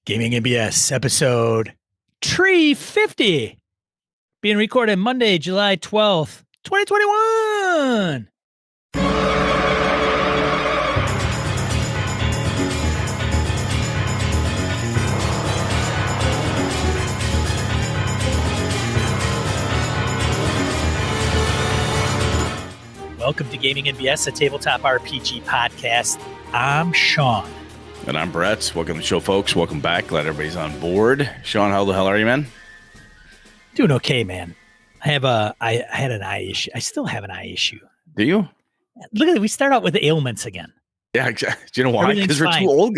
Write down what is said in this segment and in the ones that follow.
Gaming NBS episode 350 being recorded Monday, July 12th, 2021. Welcome to Gaming NBS, a tabletop RPG podcast. I'm Sean. And I'm Brett. Welcome to the show, folks. Welcome back. Glad everybody's on board. Sean, how the hell are you, man? Doing okay, man. I had an eye issue. I still have an eye issue. Do you? Look at it. We start out with the ailments again. Yeah, exactly. Do you know why? Because we're too old.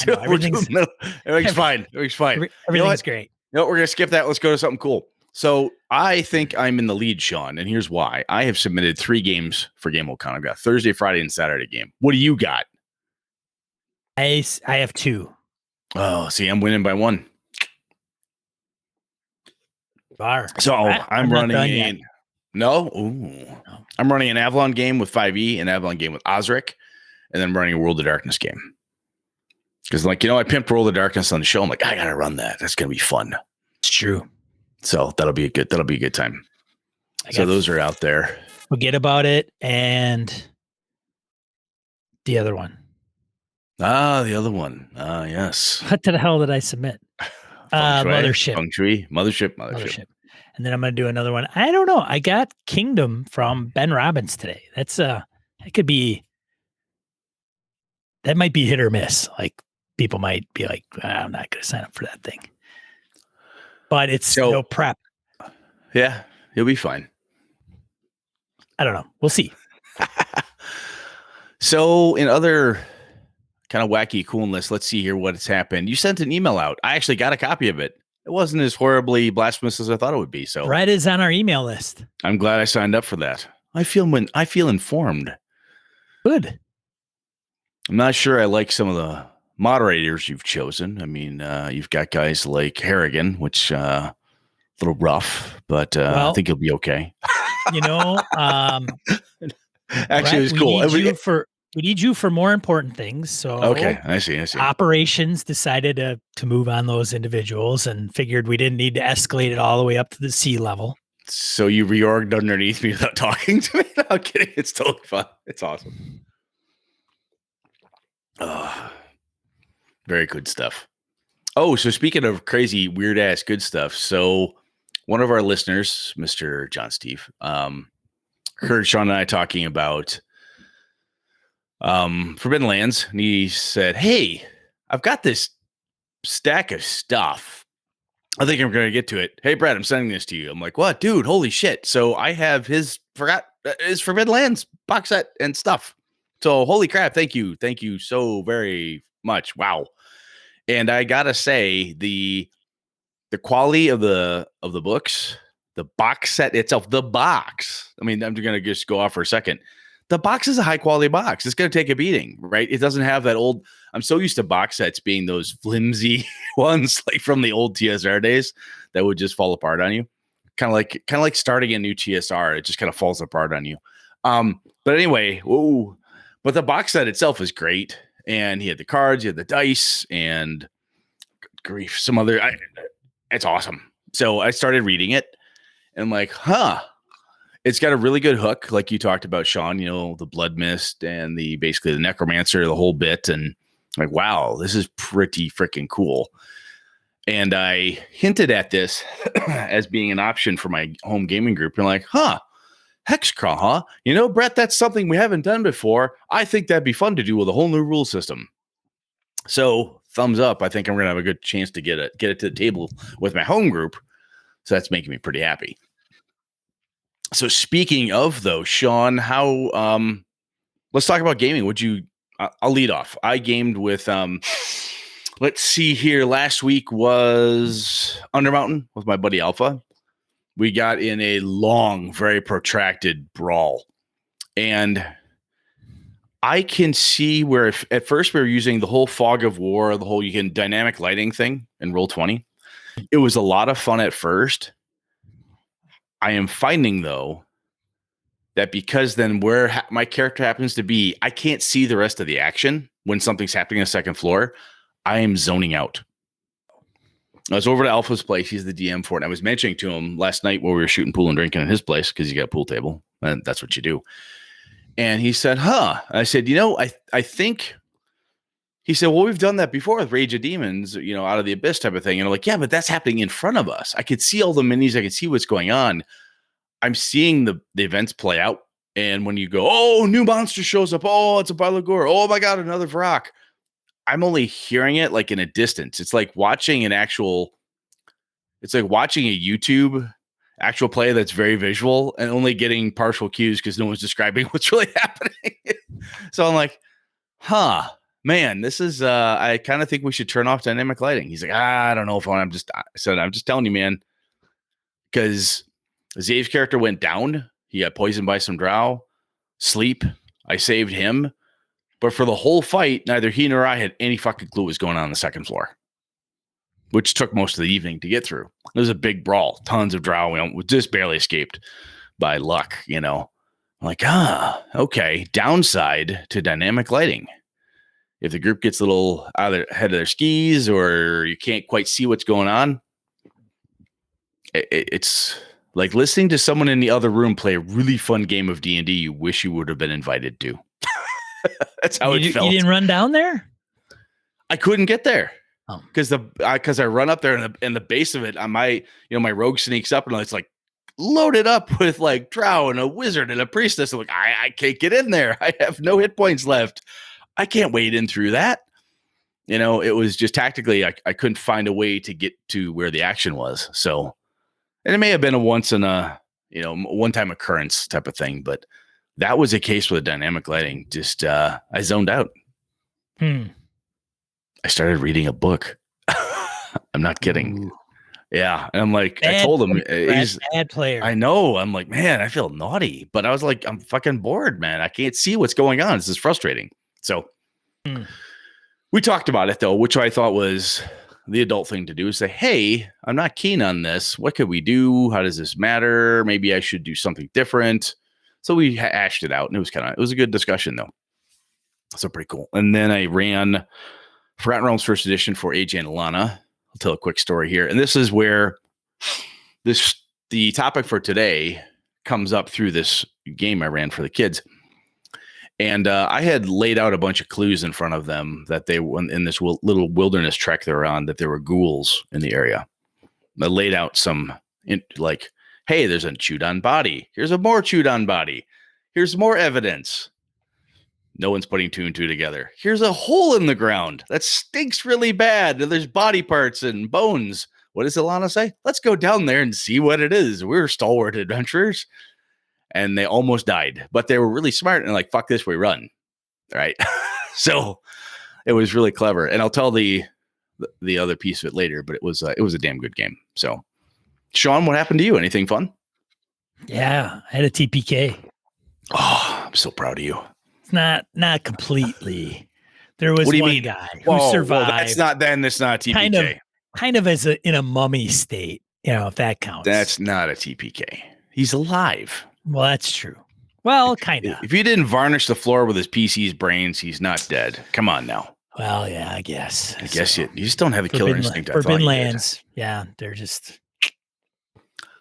Everything's fine. Everything's fine. Everything's great. No, we're going to skip that. Let's go to something cool. So I think I'm in the lead, Sean, and here's why. I have submitted 3 games for GameWorld. I've got Thursday, Friday, and Saturday game. What do you got? I have 2. Oh, see, I'm winning by 1. Bar. So I'm running no. I'm running an Avalon game with 5e, an Avalon game with Osric, and then I'm running a World of Darkness game. Because, I pimped World of Darkness on the show. I'm like, I gotta run that. That's gonna be fun. It's true. So that'll be a good time. So those are out there. Forget About It and the other one. The other one. Yes. What the hell did I submit? Mothership. Mothership. And then I'm going to do another one. I don't know. I got Kingdom from Ben Robbins today. That might be hit or miss. Like, people might be like, I'm not going to sign up for that thing. But it's no prep. Yeah, you'll be fine. I don't know. We'll see. So in other kind of wacky coolness, let's see here what's happened. You sent an email out. I actually got a copy of it. It wasn't as horribly blasphemous as I thought it would be. So Brett is on our email list. I'm glad I signed up for that. I feel informed. Good. I'm not sure I like some of the moderators you've chosen. I mean, you've got guys like Harrigan, which a little rough, but I think he'll be okay. Actually, it was cool. We need you for more important things. So okay, I see. Operations decided to move on those individuals and figured we didn't need to escalate it all the way up to the sea level. So you reorged underneath me without talking to me? No, I'm kidding. It's totally fun. It's awesome. Very good stuff. Oh, so speaking of crazy, weird ass good stuff. So one of our listeners, Mr. John Steve, heard Sean and I talking about Forbidden Lands, and he said, "Hey, I've got this stack of stuff. I think I'm going to get to it. Hey, Brad, I'm sending this to you." I'm like, "What, dude? Holy shit!" So I have his Forbidden Lands box set and stuff. So holy crap! Thank you so very much. Wow. And I gotta say, the quality of the books, the box set itself, the box. I mean, I'm gonna just go off for a second. The box is a high quality box. It's going to take a beating, right? It doesn't have that old. I'm so used to box sets being those flimsy ones, like from the old TSR days, that would just fall apart on you. Kind of like starting a new TSR. It just kind of falls apart on you. But anyway, but the box set itself is great. And he had the cards, he had the dice, and good grief, some other. It's awesome. So I started reading it, and I'm like, It's got a really good hook, like you talked about, Sean, the Blood Mist and basically the Necromancer, the whole bit. And like, wow, this is pretty freaking cool. And I hinted at this as being an option for my home gaming group. And like, Hexcrawl, huh? Brett, that's something we haven't done before. I think that'd be fun to do with a whole new rule system. So thumbs up. I think I'm going to have a good chance to get it to the table with my home group. So that's making me pretty happy. So speaking of though, Sean, how let's talk about gaming. I'll lead off. I gamed with let's see here. Last week was Undermountain with my buddy Alpha. We got in a long, very protracted brawl. And I can see where at first we were using the whole fog of war, the whole dynamic lighting thing in Roll20. It was a lot of fun at first. I am finding, though, that because then where my character happens to be, I can't see the rest of the action when something's happening on the second floor. I am zoning out. I was over to Alpha's place. He's the DM for it. And I was mentioning to him last night while we were shooting pool and drinking at his place, because you got a pool table and that's what you do. And he said, I said, I think, he said, well, we've done that before with Rage of Demons, out of the Abyss type of thing. And I'm like, yeah, but that's happening in front of us. I could see all the minis. I could see what's going on. I'm seeing the events play out. And when you go, oh, new monster shows up. Oh, it's a Balagor. Oh my God, another Vrock. I'm only hearing it like in a distance. It's like watching a YouTube actual play that's very visual and only getting partial cues because no one's describing what's really happening. So I'm like, man, this is, I kind of think we should turn off dynamic lighting. He's like, I don't know if I'm just telling you, man, because Zave's character went down. He got poisoned by some drow. Sleep. I saved him. But for the whole fight, neither he nor I had any fucking clue what was going on the second floor, which took most of the evening to get through. It was a big brawl. Tons of drow. We just barely escaped by luck, I'm like, okay. Downside to dynamic lighting. If the group gets a little either ahead of their skis or you can't quite see what's going on, it's like listening to someone in the other room play a really fun game of D&D you wish you would have been invited to. That's how it felt. You didn't run down there? I couldn't get there because I run up there and the base of it on my rogue sneaks up and it's like loaded up with like drow and a wizard and a priestess. I'm like, I can't get in there. I have no hit points left. I can't wade in through that. It was just tactically, I couldn't find a way to get to where the action was. So, and it may have been a once in a, one-time occurrence type of thing, but that was a case with dynamic lighting. Just, I zoned out. I started reading a book. I'm not kidding. Ooh. Yeah. And I'm like, I told him he's bad player. I know. I'm like, man, I feel naughty, but I was like, I'm fucking bored, man. I can't see what's going on. This is frustrating. So we talked about it though, which I thought was the adult thing to do is say, hey, I'm not keen on this. What could we do? How does this matter? Maybe I should do something different. So we hashed it out and it was a good discussion though. So pretty cool. And then I ran Forgotten Realms First Edition for AJ and Alana. I'll tell a quick story here. And this is where the topic for today comes up through this game I ran for the kids. And I had laid out a bunch of clues in front of them that they were in this little wilderness trek they're on, that there were ghouls in the area. I laid out some like, hey, there's a chewed on body. Here's a more chewed on body. Here's more evidence. No one's putting two and two together. Here's a hole in the ground that stinks really bad. And there's body parts and bones. What does Alana say? Let's go down there and see what it is. We're stalwart adventurers. And they almost died, but they were really smart and like, fuck this, we run. Right. So it was really clever. And I'll tell the other piece of it later, but it was a damn good game. So Sean, what happened to you? Anything fun? Yeah. I had a TPK. Oh, I'm so proud of you. It's not completely. There was one guy who survived. That's not a TPK. Kind of in a mummy state, if that counts. That's not a TPK. He's alive. Well, that's true. Well, kind of. If you didn't varnish the floor with his PC's brains, he's not dead. Come on now. Well, yeah, I guess. I guess you just don't have a killer instinct. Forbidden Lands. Yeah, they're just.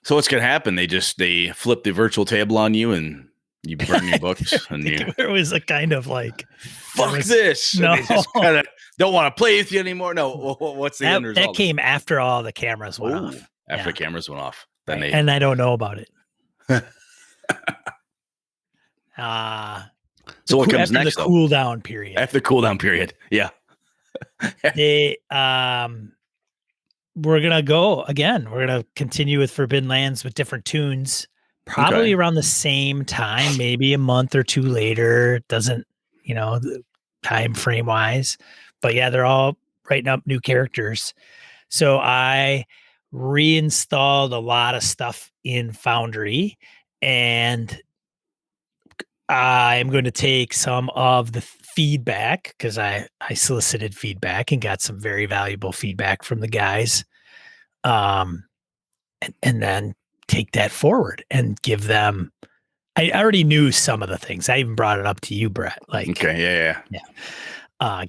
So what's going to happen? They flip the virtual table on you and you burn your books. And there was a kind of like, fuck this. No. They just kind of don't want to play with you anymore. No. What's the end result? That came after all the cameras went off. After the cameras went off. Then and I don't know about it. So what comes next? The cool down period. After the cool down period, yeah. We're gonna go again. We're gonna continue with Forbidden Lands with different tunes, probably around the same time, maybe a month or two later. Doesn't time frame wise, but yeah, they're all writing up new characters. So I reinstalled a lot of stuff in Foundry. And I'm going to take some of the feedback because I solicited feedback and got some very valuable feedback from the guys. And then take that forward and give them. I already knew some of the things. I even brought it up to you, Brett. Like, okay, yeah.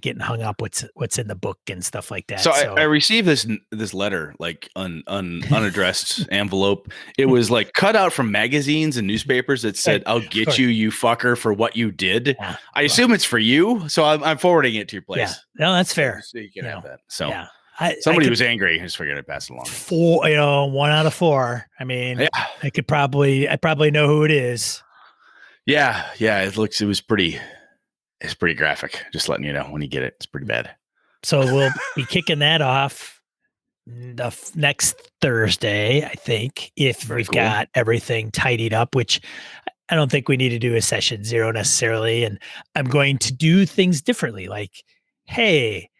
getting hung up what's in the book and stuff like that. So So I received this letter like unaddressed envelope. It was like cut out from magazines and newspapers that said, "I'll get you, you fucker, for what you did." yeah, I assume it's for you, so I'm forwarding it to your yeah, place. no, that's fair. So you can You have know, that. So yeah, I somebody could was angry. I just figured I'd pass it along. 1 out of 4. I mean, Yeah, I probably know who it is. yeah. It was pretty. It's pretty graphic. Just letting you know when you get it. It's pretty bad. So we'll be kicking that off the next Thursday, I think, if Very we've cool. got everything tidied up, which I don't think we need to do a session 0 necessarily. And I'm going to do things differently. Like, hey,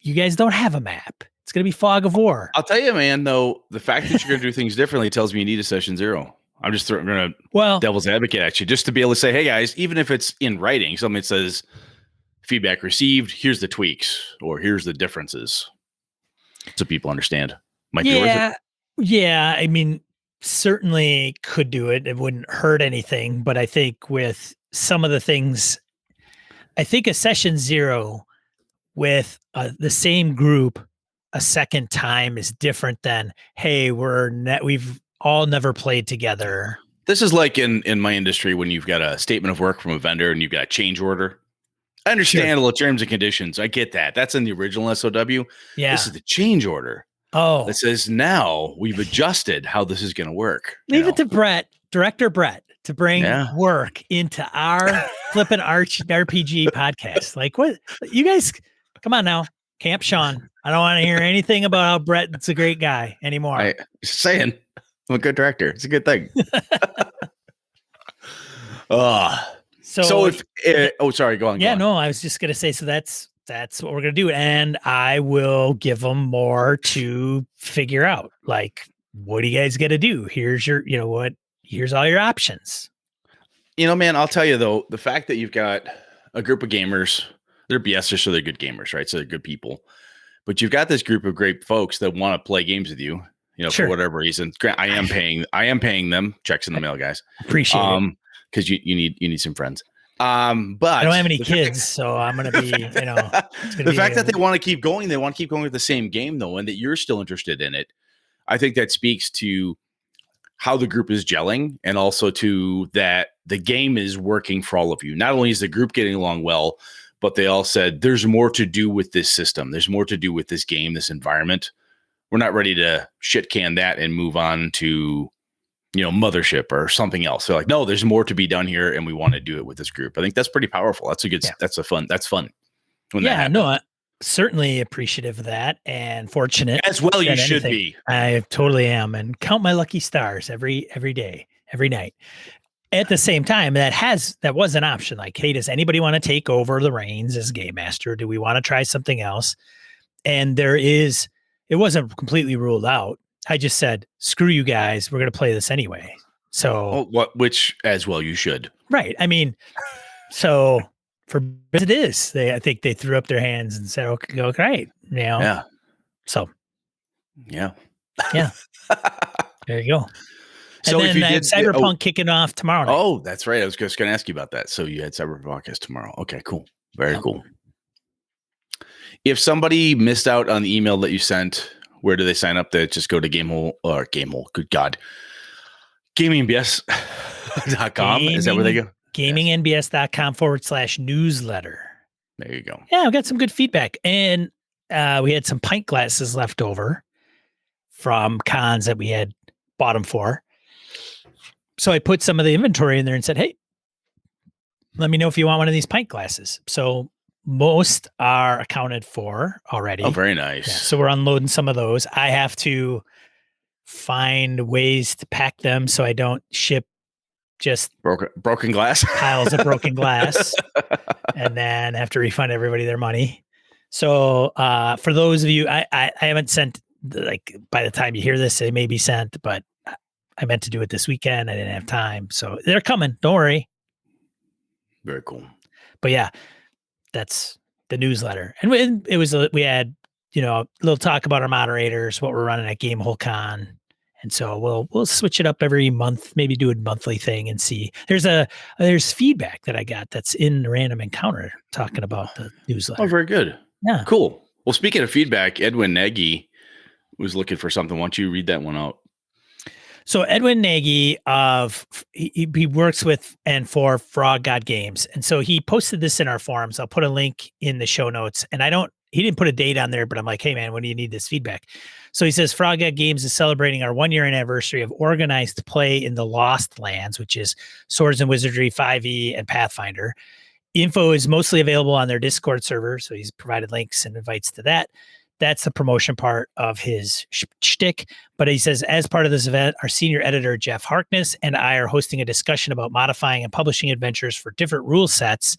you guys don't have a map. It's going to be Fog of War. I'll tell you, man, though, the fact that you're going to do things differently tells me you need a session 0. I'm just going to devil's advocate at you just to be able to say, hey, guys, even if it's in writing, something that says feedback received, here's the tweaks or here's the differences. So people understand. Might be worth it. Yeah. I mean, certainly could do it. It wouldn't hurt anything. But I think with some of the things, I think a session 0 with the same group a second time is different than, hey, we've all never played together. This is like in my industry when you've got a statement of work from a vendor and you've got a change order. I understand all the terms and conditions. I get that. That's in the original SOW. Yeah. This is the change order. Oh. That says now we've adjusted how this is going to work. Leave it to Director Brett, to bring work into our flippin' RPG podcast. Like, what? You guys, come on now. Camp Sean. I don't want to hear anything about how Brett's a great guy anymore. Just saying, I'm a good director. It's a good thing. So if sorry, go on. Yeah, no, I was just gonna say. So that's what we're gonna do, and I will give them more to figure out. Like, what do you guys got to do? Here's your, here's all your options. Man, I'll tell you though, the fact that you've got a group of gamers, they're BSers, so they're good gamers, right? So they're good people. But you've got this group of great folks that want to play games with you, for whatever reason. I am paying them. Checks in the mail, guys. Appreciate it. Because you need some friends. But I don't have any kids, so I'm gonna be, the fact that they want to keep going, with the same game though, and that you're still interested in it. I think that speaks to how the group is gelling, and also to that the game is working for all of you. Not only is the group getting along well, but they all said there's more to do with this system. There's more to do with this game, this environment. We're not ready to shit can that and move on to, Mothership or something else. They're like, no, there's more to be done here, and we want to do it with this group. I think that's pretty powerful. That's fun. I'm certainly appreciative of that, and fortunate as well. You should be. I totally am, and count my lucky stars every day, every night. At the same time, that was an option. Like, hey, does anybody want to take over the reins as game master? Do we want to try something else? And it wasn't completely ruled out. I just said, screw you guys. We're going to play this anyway. So, which as well you should. Right. I mean, so for it is, I think they threw up their hands and said, okay, great. Yeah. So, yeah. There you go. So and then Cyberpunk kicking off tomorrow night. Oh, that's right. I was just going to ask you about that. So you had Cyberpunk tomorrow. Okay, cool. Very cool. If somebody missed out on the email that you sent, where do they sign up? Just go to Gamehole. Good God. GamingNBS.com. Is that where they go? GamingNBS.com/newsletter. There you go. Yeah, I've got some good feedback. And we had some pint glasses left over from cons that we had bought them for. So I put some of the inventory in there and said, hey, let me know if you want one of these pint glasses. So most are accounted for already. Oh, very nice. Yeah, so we're unloading some of those. I have to find ways to pack them so I don't ship just broken glass, piles of broken glass, and then have to refund everybody their money. So for those of you, I haven't sent, like, by the time you hear this, they may be sent, but I meant to do it this weekend. I didn't have time. So they're coming. Don't worry. Very cool. But yeah, that's the newsletter. And we had, a little talk about our moderators, what we're running at Gamehole Con, And so we'll switch it up every month, maybe do a monthly thing and see. There's feedback that I got that's in the Random Encounter talking about the newsletter. Oh, very good. Yeah. Cool. Well, speaking of feedback, Edwin Nagy was looking for something. Why don't you read that one out? So Edwin Nagy he works with and for Frog God Games. And so he posted this in our forums. I'll put a link in the show notes. And he didn't put a date on there, but I'm like, hey man, when do you need this feedback? So he says Frog God Games is celebrating our 1 year anniversary of organized play in the Lost Lands, which is Swords and Wizardry 5e and Pathfinder. Info is mostly available on their Discord server. So he's provided links and invites to that. That's the promotion part of his shtick. But he says, as part of this event, our senior editor, Jeff Harkness, and I are hosting a discussion about modifying and publishing adventures for different rule sets,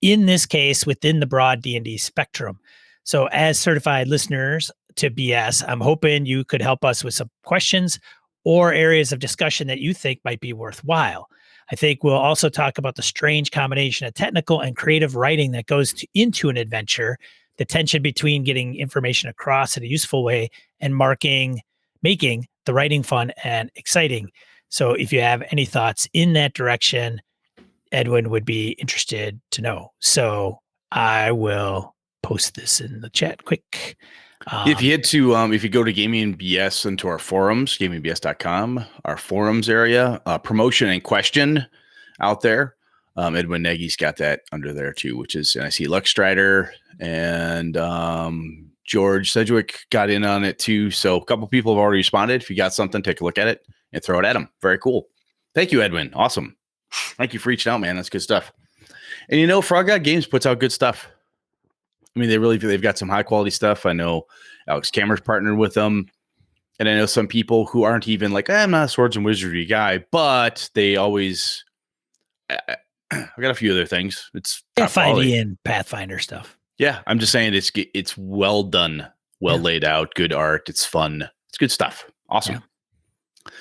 in this case, within the broad D&D spectrum. So as certified listeners to BS, I'm hoping you could help us with some questions or areas of discussion that you think might be worthwhile. I think we'll also talk about the strange combination of technical and creative writing that goes into an adventure, the tension between getting information across in a useful way and making the writing fun and exciting. So if you have any thoughts in that direction, Edwin would be interested to know. So I will post this in the chat quick. If you go to Gaming BS into our forums, gamingbs.com, our forums area, promotion and question out there. Edwin Nagy's got that under there too, which is, and I see Lux Strider and George Sedgwick got in on it too. So a couple people have already responded. If you got something, take a look at it and throw it at them. Very cool. Thank you, Edwin. Awesome. Thank you for reaching out, man. That's good stuff. And Frog God Games puts out good stuff. I mean, they've got some high quality stuff. I know Alex Kammer's partnered with them. And I know some people who aren't even like, I'm not a Swords and Wizardry guy, but they always, I got a few other things. It's 5e and Pathfinder stuff. Yeah. I'm just saying it's well done, laid out, good art. It's fun. It's good stuff. Awesome. Yeah.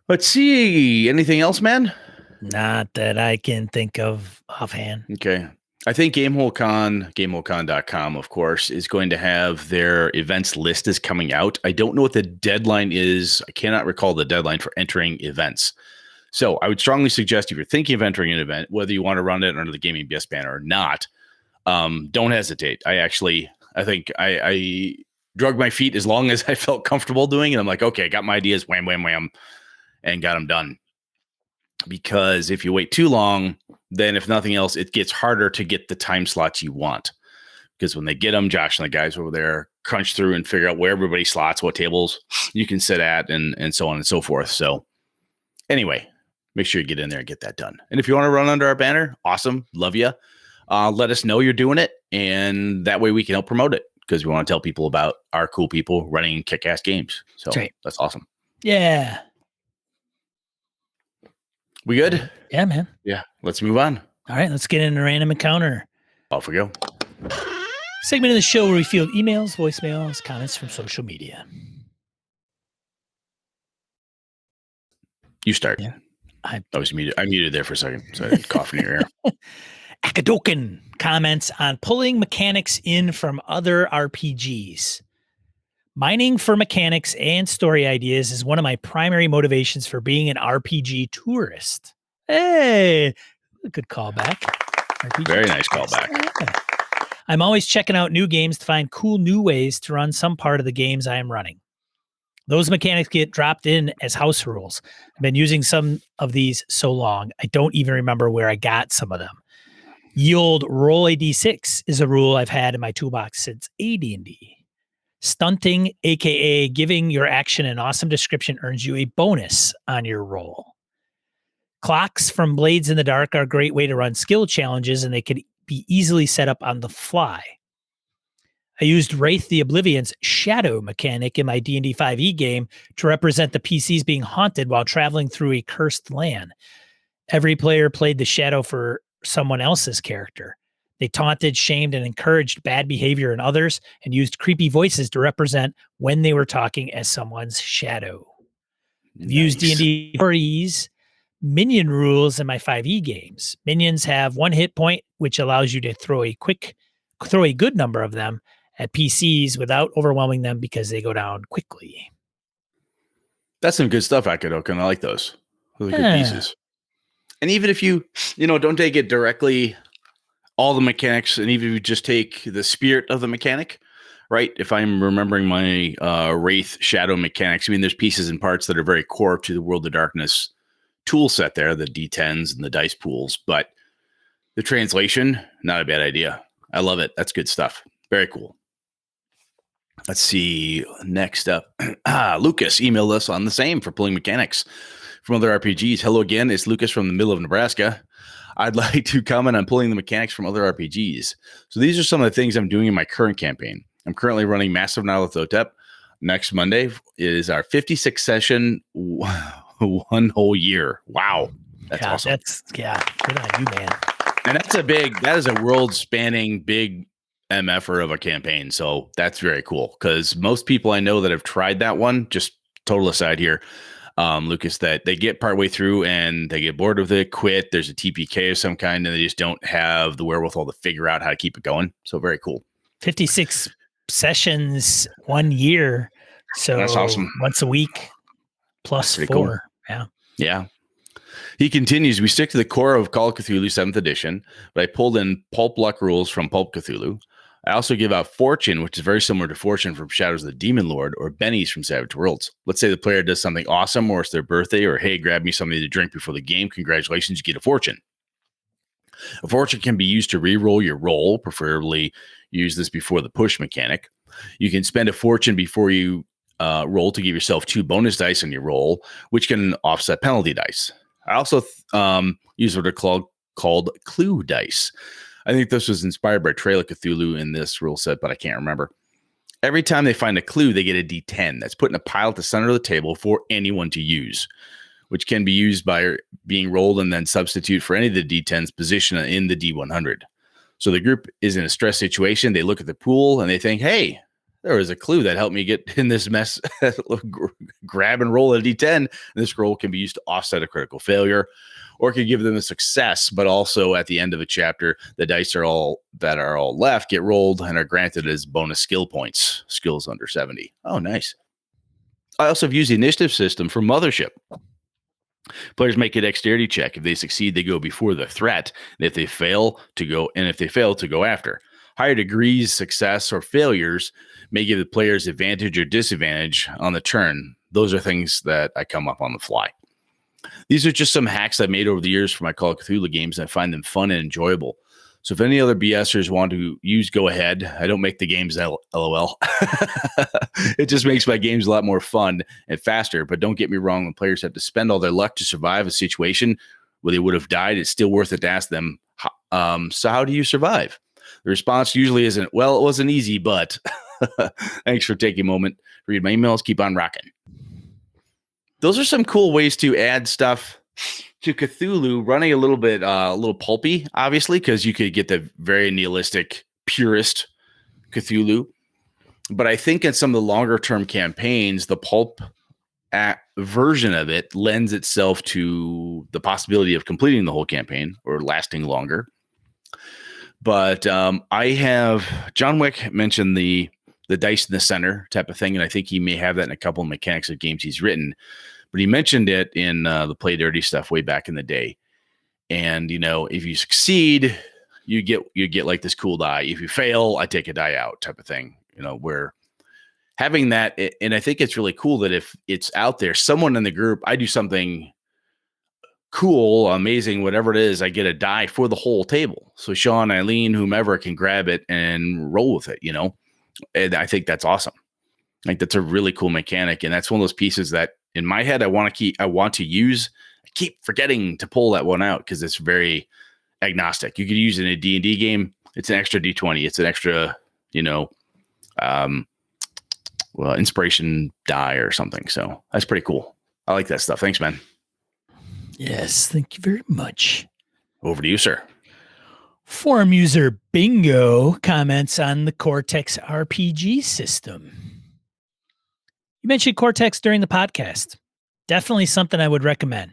Let's see. Anything else, man? Not that I can think of offhand. Okay. I think GameholeCon.com, of course, is going to have their events list is coming out. I don't know what the deadline is. I cannot recall the deadline for entering events. So I would strongly suggest if you're thinking of entering an event, whether you want to run it under the Gaming BS banner or not, don't hesitate. I think I drug my feet as long as I felt comfortable doing it. I'm like, okay, I got my ideas, wham, wham, wham, and got them done. Because if you wait too long, then if nothing else, it gets harder to get the time slots you want. Because when they get them, Josh and the guys over there crunch through and figure out where everybody slots, what tables you can sit at, and so on and so forth. So anyway, make sure you get in there and get that done. And if you want to run under our banner, awesome. Love you. Let us know you're doing it. And that way we can help promote it because we want to tell people about our cool people running kick-ass games. So that's awesome. Yeah. We good? Yeah, man. Yeah. Let's move on. All right. Let's get into Random Encounter. Off we go. Segment of the show where we field emails, voicemails, comments from social media. You start. Yeah. I was muted. I muted there for a second, so I didn't cough in your ear. Akadoken comments on pulling mechanics in from other RPGs. Mining for mechanics and story ideas is one of my primary motivations for being an RPG tourist. Hey, good callback. RPG Very nice callback. Yeah. I'm always checking out new games to find cool new ways to run some part of the games I am running. Those mechanics get dropped in as house rules. I've been using some of these so long, I don't even remember where I got some of them. Yield roll a d6 is a rule I've had in my toolbox since AD&D. Stunting, aka giving your action an awesome description, earns you a bonus on your roll. Clocks from Blades in the Dark are a great way to run skill challenges, and they can be easily set up on the fly. I used Wraith the Oblivion's shadow mechanic in my D&D 5e game to represent the PCs being haunted while traveling through a cursed land. Every player played the shadow for someone else's character. They taunted, shamed, and encouraged bad behavior in others and used creepy voices to represent when they were talking as someone's shadow. I've used D&D 4E's minion rules in my 5e games. Minions have 1 hit point, which allows you to throw a good number of them at PCs without overwhelming them because they go down quickly. That's some good stuff, Akadoken. I like those. Those are good Yeah. pieces. And even if you don't take it directly, all the mechanics, and even if you just take the spirit of the mechanic, right? If I'm remembering my Wraith Shadow mechanics, I mean, there's pieces and parts that are very core to the World of Darkness tool set there, the D10s and the dice pools. But the translation, not a bad idea. I love it. That's good stuff. Very cool. Let's see. Next up, Lucas emailed us on the same for pulling mechanics from other RPGs. Hello again. It's Lucas from the middle of Nebraska. I'd like to comment on pulling the mechanics from other RPGs. So these are some of the things I'm doing in my current campaign. I'm currently running Massive Nyarlathotep. Next Monday is our 56th session, one whole year. Wow. That's awesome. Good on you, man. And that is a world spanning big MFer of a campaign. So that's very cool because most people I know that have tried that one, just total aside here, Lucas, that they get partway through and they get bored with it, quit. There's a TPK of some kind, and they just don't have the wherewithal to figure out how to keep it going. So very cool. 56 sessions, 1 year. So that's awesome. Once a week plus 4. Cool. Yeah. Yeah. He continues, we stick to the core of Call of Cthulhu 7th edition, but I pulled in Pulp Luck rules from Pulp Cthulhu. I also give out Fortune, which is very similar to Fortune from Shadows of the Demon Lord, or Bennies from Savage Worlds. Let's say the player does something awesome, or it's their birthday, or hey, grab me something to drink before the game. Congratulations, you get a Fortune. A Fortune can be used to re-roll your roll, preferably use this before the push mechanic. You can spend a Fortune before you roll to give yourself 2 bonus dice on your roll, which can offset penalty dice. I also use what are called clue dice. I think this was inspired by Trail of Cthulhu in this rule set, but I can't remember. Every time they find a clue, they get a D10 that's put in a pile at the center of the table for anyone to use, which can be used by being rolled and then substitute for any of the D10's position in the D100. So the group is in a stress situation. They look at the pool and they think, hey, there was a clue that helped me get in this mess. Grab and roll a D10. And this roll can be used to offset a critical failure, or it could give them a success. But also at the end of a chapter, the dice are all left get rolled and are granted as bonus skill points. Skills under 70. Oh, nice. I also have used the initiative system for Mothership. Players make a dexterity check. If they succeed, they go before the threat. And if they fail, to go after. Higher degrees, success, or failures may give the players advantage or disadvantage on the turn. Those are things that I come up on the fly. These are just some hacks I've made over the years for my Call of Cthulhu games, and I find them fun and enjoyable. So if any other BSers want to use, go ahead. I don't make the games LOL. It just makes my games a lot more fun and faster. But don't get me wrong, when players have to spend all their luck to survive a situation where they would have died, it's still worth it to ask them, so how do you survive? The response usually isn't, well, it wasn't easy, but thanks for taking a moment to read my emails. Keep on rocking. Those are some cool ways to add stuff to Cthulhu, running a little pulpy, obviously, because you could get the very nihilistic, purist Cthulhu. But I think in some of the longer term campaigns, the pulp version of it lends itself to the possibility of completing the whole campaign or lasting longer. But I have John Wick mentioned the dice in the center type of thing, and I think he may have that in a couple of mechanics of games he's written. But he mentioned it in the Play Dirty stuff way back in the day. And if you succeed, you get like this cool die. If you fail, I take a die out type of thing. Where having that, and I think it's really cool that if it's out there, someone in the group, I do something cool, amazing, whatever it is, I get a die for the whole table. So Sean, Eileen, whomever can grab it and roll with it, and I think that's awesome. Like that's a really cool mechanic. And that's one of those pieces that in my head, I want to use. I keep forgetting to pull that one out because it's very agnostic. You could use it in a D&D game. It's an extra D20. It's an extra, inspiration die or something. So that's pretty cool. I like that stuff. Thanks, man. Yes, thank you very much. Over to you, sir. Forum user Bingo comments on the Cortex RPG system. You mentioned Cortex during the podcast. Definitely something I would recommend.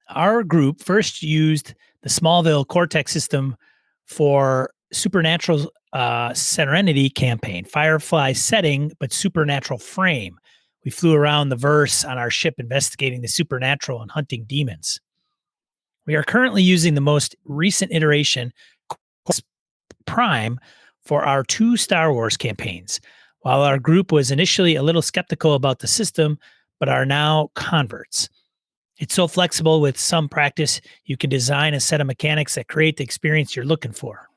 Our group first used the Smallville Cortex system for Supernatural Serenity campaign, Firefly setting, but supernatural frame. We flew around the verse on our ship investigating the supernatural and hunting demons. We are currently using the most recent iteration, Prime, for our 2 Star Wars campaigns. While our group was initially a little skeptical about the system, but are now converts. It's so flexible with some practice, you can design a set of mechanics that create the experience you're looking for.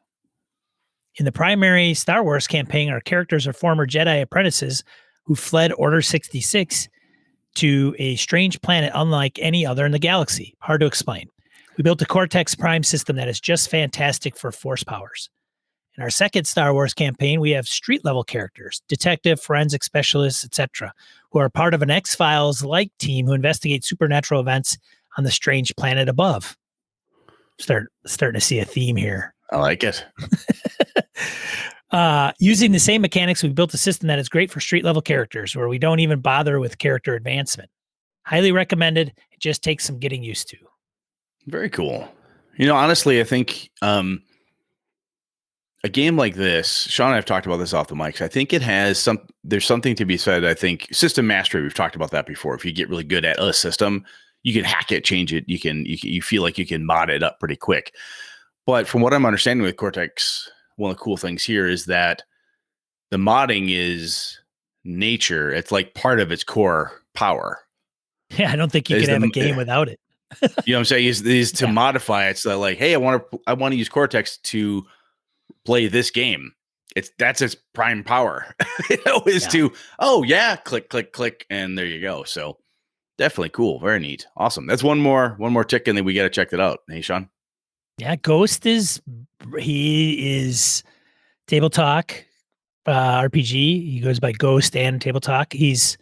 In the primary Star Wars campaign, our characters are former Jedi apprentices who fled Order 66 to a strange planet unlike any other in the galaxy. Hard to explain. We built a Cortex Prime system that is just fantastic for force powers. In our second Star Wars campaign, we have street-level characters, detective, forensic specialists, etc., who are part of an X-Files-like team who investigate supernatural events on the strange planet above. Starting to see a theme here. I like it. Using the same mechanics, we've built a system that is great for street-level characters, where we don't even bother with character advancement. Highly recommended. It just takes some getting used to. Very cool. Honestly, I think a game like this, Sean and I have talked about this off the mics. I think there's something to be said. I think system mastery, we've talked about that before. If you get really good at a system, you can hack it, change it. You feel like you can mod it up pretty quick. But from what I'm understanding with Cortex, one of the cool things here is that the modding is nature. It's like part of its core power. Yeah, I don't think you can have a game without it. You know what I'm saying? Is to modify it. So like, hey, I want to use Cortex to play this game. That's its prime power. Click, click, click, and there you go. So definitely cool. Very neat. Awesome. That's one more tick, and then we got to check that out. Hey, Sean. Yeah, Ghost is Table Talk RPG. He goes by Ghost and Table Talk. He's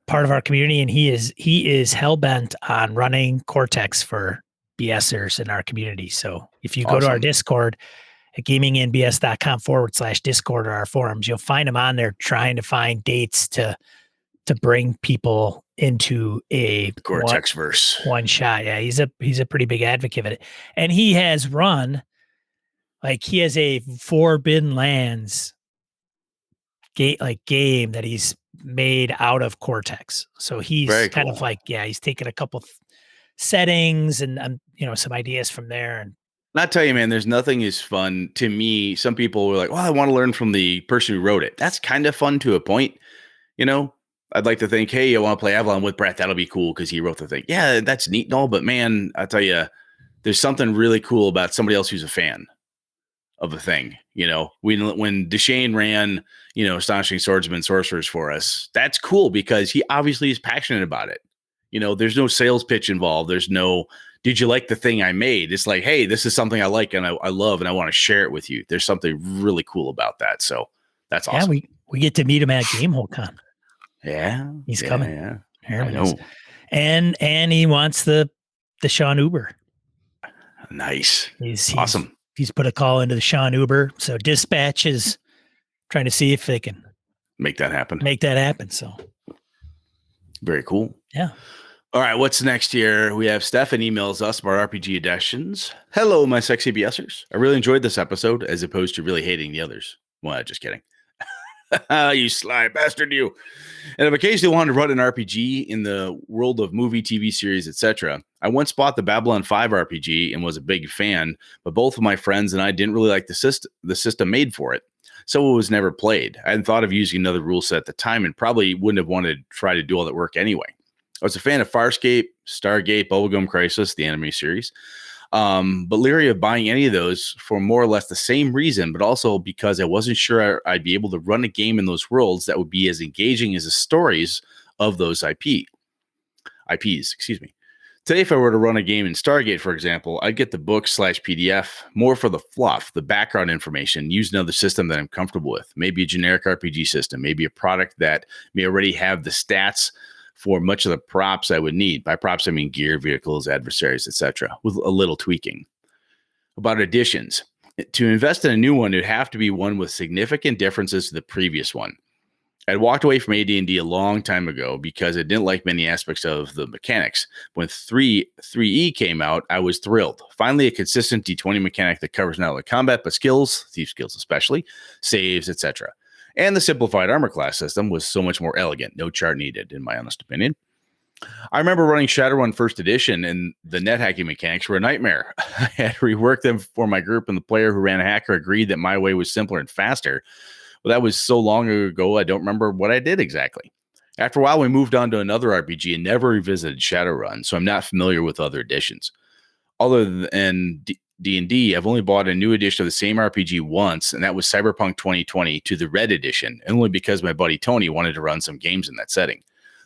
part of our community, and he is hell-bent on running Cortex for BSers in our community. So if you go to our Discord at gaminginbs.com/Discord or our forums, you'll find him on there trying to find dates to bring people into a Cortex verse one shot. Yeah, he's a pretty big advocate of it. And he has run, like, he has a Forbidden Lands game that he's made out of Cortex. So he's kind of like, he's taken a couple settings and some ideas from there. And I tell you, man, there's nothing as fun to me. Some people were like, well, I want to learn from the person who wrote it. That's kind of fun to a point. I'd like to think, hey, I want to play Avalon with Brett. That'll be cool because he wrote the thing. Yeah, that's neat and all. But man, I tell you, there's something really cool about somebody else who's a fan of a thing. When Deshane ran, Astonishing Swordsman Sorcerers for us, that's cool because he obviously is passionate about it. There's no sales pitch involved. There's no, did you like the thing I made? It's like, hey, this is something I like and I love and I want to share it with you. There's something really cool about that. So that's awesome. Yeah, we get to meet him at GameholeCon. Yeah, he's coming. Yeah, I know. And he wants the Sean Uber. Nice. He's awesome. He's put a call into the Sean Uber. So Dispatch is trying to see if they can make that happen. So very cool. Yeah. All right. What's next here? We have Stefan emails us about RPG editions. Hello, my sexy BSers. I really enjoyed this episode as opposed to really hating the others. Well, just kidding. You sly bastard, you. And I've occasionally wanted to run an RPG in the world of movie, TV series, etc. I once bought the Babylon 5 RPG and was a big fan, but both of my friends and I didn't really like the system made for it, so it was never played. I hadn't thought of using another rule set at the time and probably wouldn't have wanted to try to do all that work anyway. I was a fan of Farscape, Stargate, Bubblegum Crisis, the anime series, but leery of buying any of those for more or less the same reason, but also because I wasn't sure I'd be able to run a game in those worlds that would be as engaging as the stories of those IPs. Today, if I were to run a game in Stargate, for example, I'd get the book/PDF more for the fluff, the background information, use another system that I'm comfortable with, maybe a generic RPG system, maybe a product that may already have the stats for much of the props I would need. By props, I mean gear, vehicles, adversaries, etc., with a little tweaking. About additions. To invest in a new one, it would have to be one with significant differences to the previous one. I'd walked away from AD&D a long time ago because I didn't like many aspects of the mechanics. When 3E came out, I was thrilled. Finally, a consistent D20 mechanic that covers not only combat, but skills, thief skills especially, saves, etc. And the simplified armor class system was so much more elegant. No chart needed, in my honest opinion. I remember running Shadowrun First Edition, and the net hacking mechanics were a nightmare. I had to rework them for my group, and the player who ran a hacker agreed that my way was simpler and faster. Well, that was so long ago, I don't remember what I did exactly. After a while, we moved on to another RPG and never revisited Shadowrun, so I'm not familiar with other editions. Other than D&D, I've only bought a new edition of the same RPG once, and that was Cyberpunk 2020 to the Red Edition, only because my buddy Tony wanted to run some games in that setting.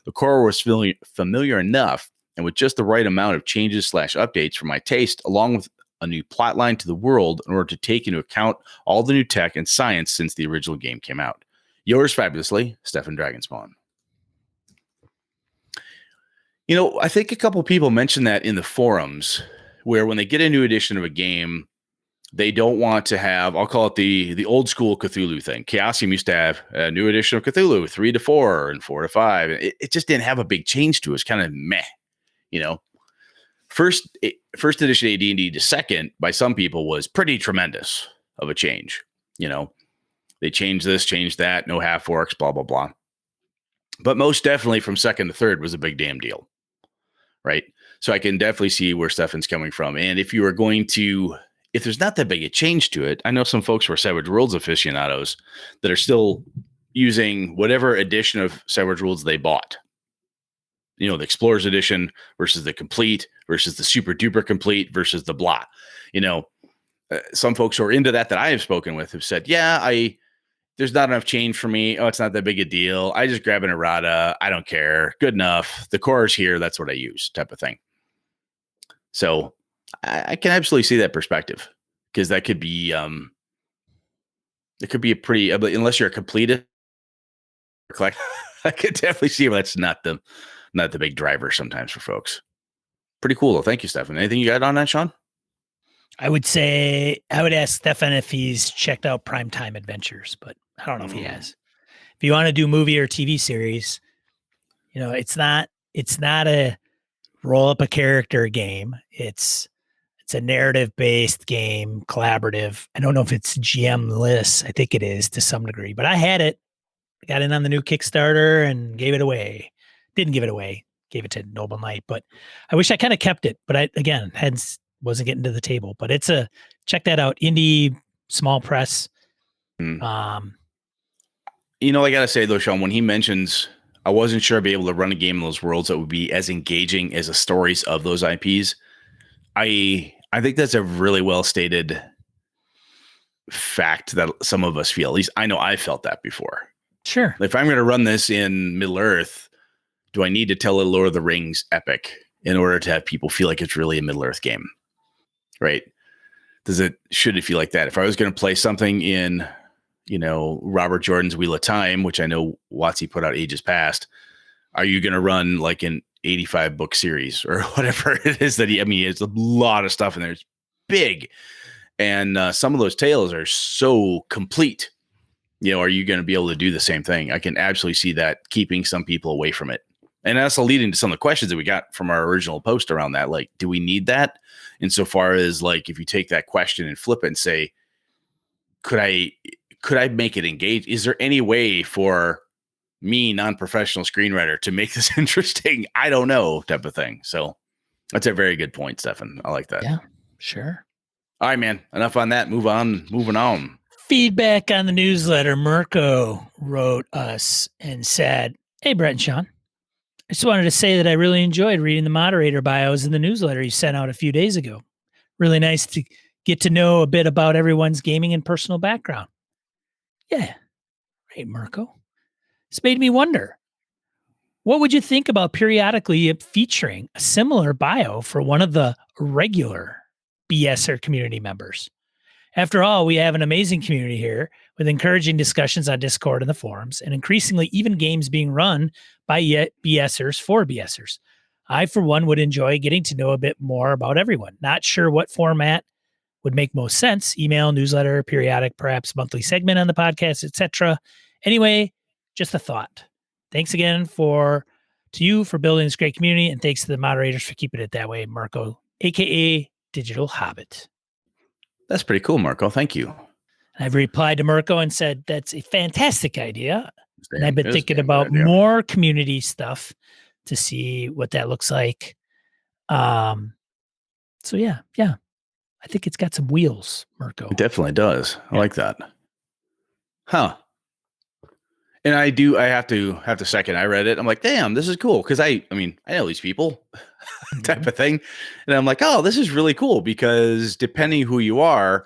The core was familiar enough, and with just the right amount of changes / updates for my taste, along with a new plotline to the world in order to take into account all the new tech and science since the original game came out. Yours fabulously, Stefan Dragonspawn. You know, I think a couple people mentioned that in the forums, where when they get a new edition of a game, they don't want to have, I'll call it the old school Cthulhu thing. Chaosium used to have a new edition of Cthulhu, 3 to 4 and 4 to 5. It just didn't have a big change to it. It's kind of meh, you know. First edition AD&D to second, by some people, was pretty tremendous of a change. You know, they changed this, changed that, no half orcs, blah, blah, blah. But most definitely from second to third was a big damn deal, right? So I can definitely see where Stefan's coming from. And if you are going to, if there's not that big a change to it, I know some folks who are Savage Worlds aficionados that are still using whatever edition of Savage Worlds they bought. You know, the Explorers Edition versus the Complete versus the Super Duper Complete versus the blah. You know, some folks who are into that I have spoken with have said, yeah, there's not enough change for me. Oh, it's not that big a deal. I just grab an errata. I don't care. Good enough. The core is here. That's what I use, type of thing. So I can absolutely see that perspective, because that could be, it could be a pretty, unless you're a completist, I could definitely see that's not the big driver sometimes for folks. Pretty cool though. Thank you, Stefan. Anything you got on that, Sean? I would ask Stefan if he's checked out Primetime Adventures, but I don't know if he has. If you want to do movie or TV series, you know, it's not a roll up a character game. It's a narrative based game, collaborative. I don't know if it's GM-less. I think it is to some degree, but I had it. I got in on the new Kickstarter and gave it away. Didn't give it away. Gave it to Noble Knight, but I wish I kind of kept it. But I, again, wasn't getting to the table. But check that out. Indie small press. You know, I gotta say though, Sean, when he mentions, I wasn't sure I'd be able to run a game in those worlds that would be as engaging as the stories of those IPs. I think that's a really well stated fact that some of us feel. At least I know I felt that before. Sure. If I'm going to run this in Middle Earth, do I need to tell a Lord of the Rings epic in order to have people feel like it's really a Middle Earth game? Right? Should it feel like that? If I was going to play something in, you know, Robert Jordan's Wheel of Time, which I know WotC put out ages past, are you going to run like an 85 book series or whatever it is it's a lot of stuff in there. It's big. And some of those tales are so complete. You know, are you going to be able to do the same thing? I can absolutely see that keeping some people away from it. And that's leading to some of the questions that we got from our original post around that. Like, do we need that? Insofar as like, if you take that question and flip it and say, could I make it engage? Is there any way for me, non-professional screenwriter, to make this interesting? I don't know, type of thing. So that's a very good point, Stefan. I like that. Yeah, sure. All right, man. Enough on that. Moving on. Feedback on the newsletter. Mirko wrote us and said, "Hey, Brett and Sean, I just wanted to say that I really enjoyed reading the moderator bios in the newsletter you sent out a few days ago. Really nice to get to know a bit about everyone's gaming and personal background." Yeah, right, Mirko. This made me wonder, what would you think about periodically featuring a similar bio for one of the regular BSer community members? After all, we have an amazing community here with encouraging discussions on Discord and the forums, and increasingly even games being run by BSers for BSers. I, for one, would enjoy getting to know a bit more about everyone. Not sure what format would make most sense: email, newsletter, periodic, perhaps monthly segment on the podcast, etc. Anyway, just a thought. Thanks again to you for building this great community, and thanks to the moderators for keeping it that way, Mirko, aka Digital Hobbit. That's pretty cool, Mirko. Thank you. I've replied to Mirko and said, that's a fantastic idea. And I've been thinking about more community stuff to see what that looks like. So yeah. I think it's got some wheels, Mirko. It definitely does. I like that. Huh. And I have to second. I read it. I'm like, damn, this is cool. Cause I know these people type of thing. And I'm like, oh, this is really cool because depending who you are,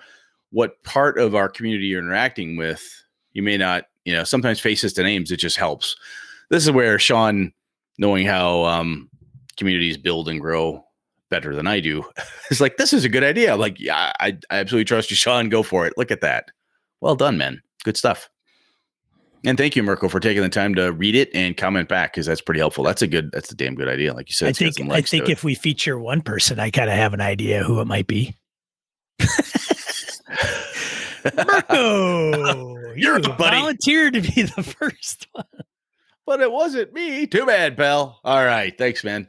what part of our community you're interacting with, you may not, sometimes faces to names, it just helps. This is where Sean, knowing how communities build and grow better than I do, is like, this is a good idea. I'm like, yeah, I absolutely trust you, Sean. Go for it. Look at that. Well done, man. Good stuff. And thank you, Mirko, for taking the time to read it and comment back because that's pretty helpful. That's a damn good idea. Like you said, I think if we feature one person, I kind of have an idea who it might be. Mirko, you volunteered to be the first one. But it wasn't me. Too bad, pal. All right. Thanks, man.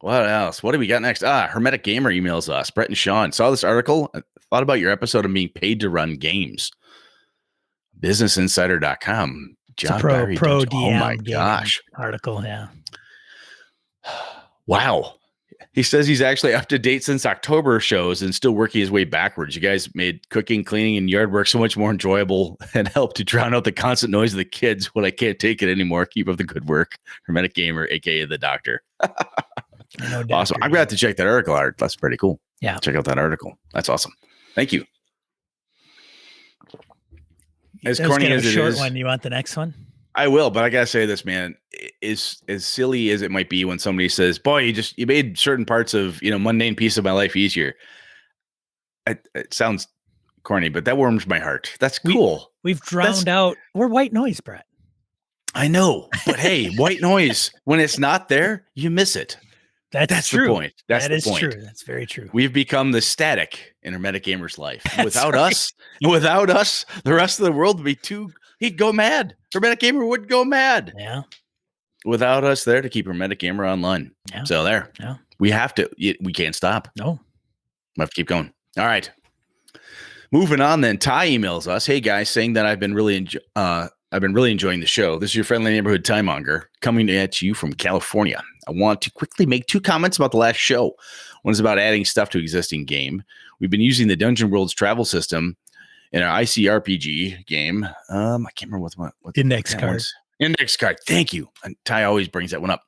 What else? What do we got next? Hermetic Gamer emails us. Brett and Sean, saw this article. I thought about your episode of being paid to run games. BusinessInsider.com. Job pro DM. Oh my gosh. Article. Yeah. Wow. He says he's actually up to date since October shows and still working his way backwards. You guys made cooking, cleaning, and yard work so much more enjoyable and helped to drown out the constant noise of the kids when I can't take it anymore. Keep up the good work. Hermetic Gamer, aka the Doctor. Awesome. I'm glad to check that article out. That's pretty cool. Yeah. Check out that article. That's awesome. Thank you. As corny as it is. One. You want the next one? I will, but I gotta say this, man, is as silly as it might be when somebody says, boy, you made certain parts of, mundane piece of my life easier. It sounds corny, but that warms my heart. That's cool. We've drowned out. We're white noise, Brett. I know, but hey, white noise, when it's not there, you miss it. That's true. The point. That is true. That's very true. We've become the static in Hermetic Gamer's life. Without us, the rest of the world would be he'd go mad. Hermetic Gamer would go mad. Yeah. Without us there to keep Hermetic Gamer online. Yeah. So there. Yeah. We have to. We can't stop. No. We have to keep going. All right. Moving on then. Ty emails us. Hey guys, saying that I've been really enjoying the show. This is your friendly neighborhood Tymonger coming at you from California. I want to quickly make 2 comments about the last show. One is about adding stuff to existing game. We've been using the Dungeon World's travel system in our ICRPG game. I can't remember what index card. Index card. Thank you. And Ty always brings that one up.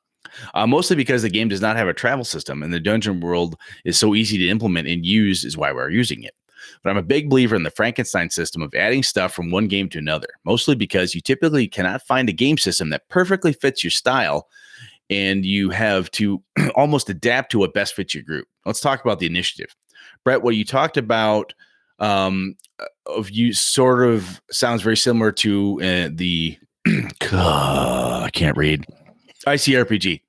Mostly because the game does not have a travel system, and the Dungeon World is so easy to implement and use is why we're using it. But I'm a big believer in the Frankenstein system of adding stuff from one game to another, mostly because you typically cannot find a game system that perfectly fits your style, and you have to almost adapt to what best fits your group. Let's talk about the initiative. Brett, what you talked about of you sort of sounds very similar to the I can't read ICRPG.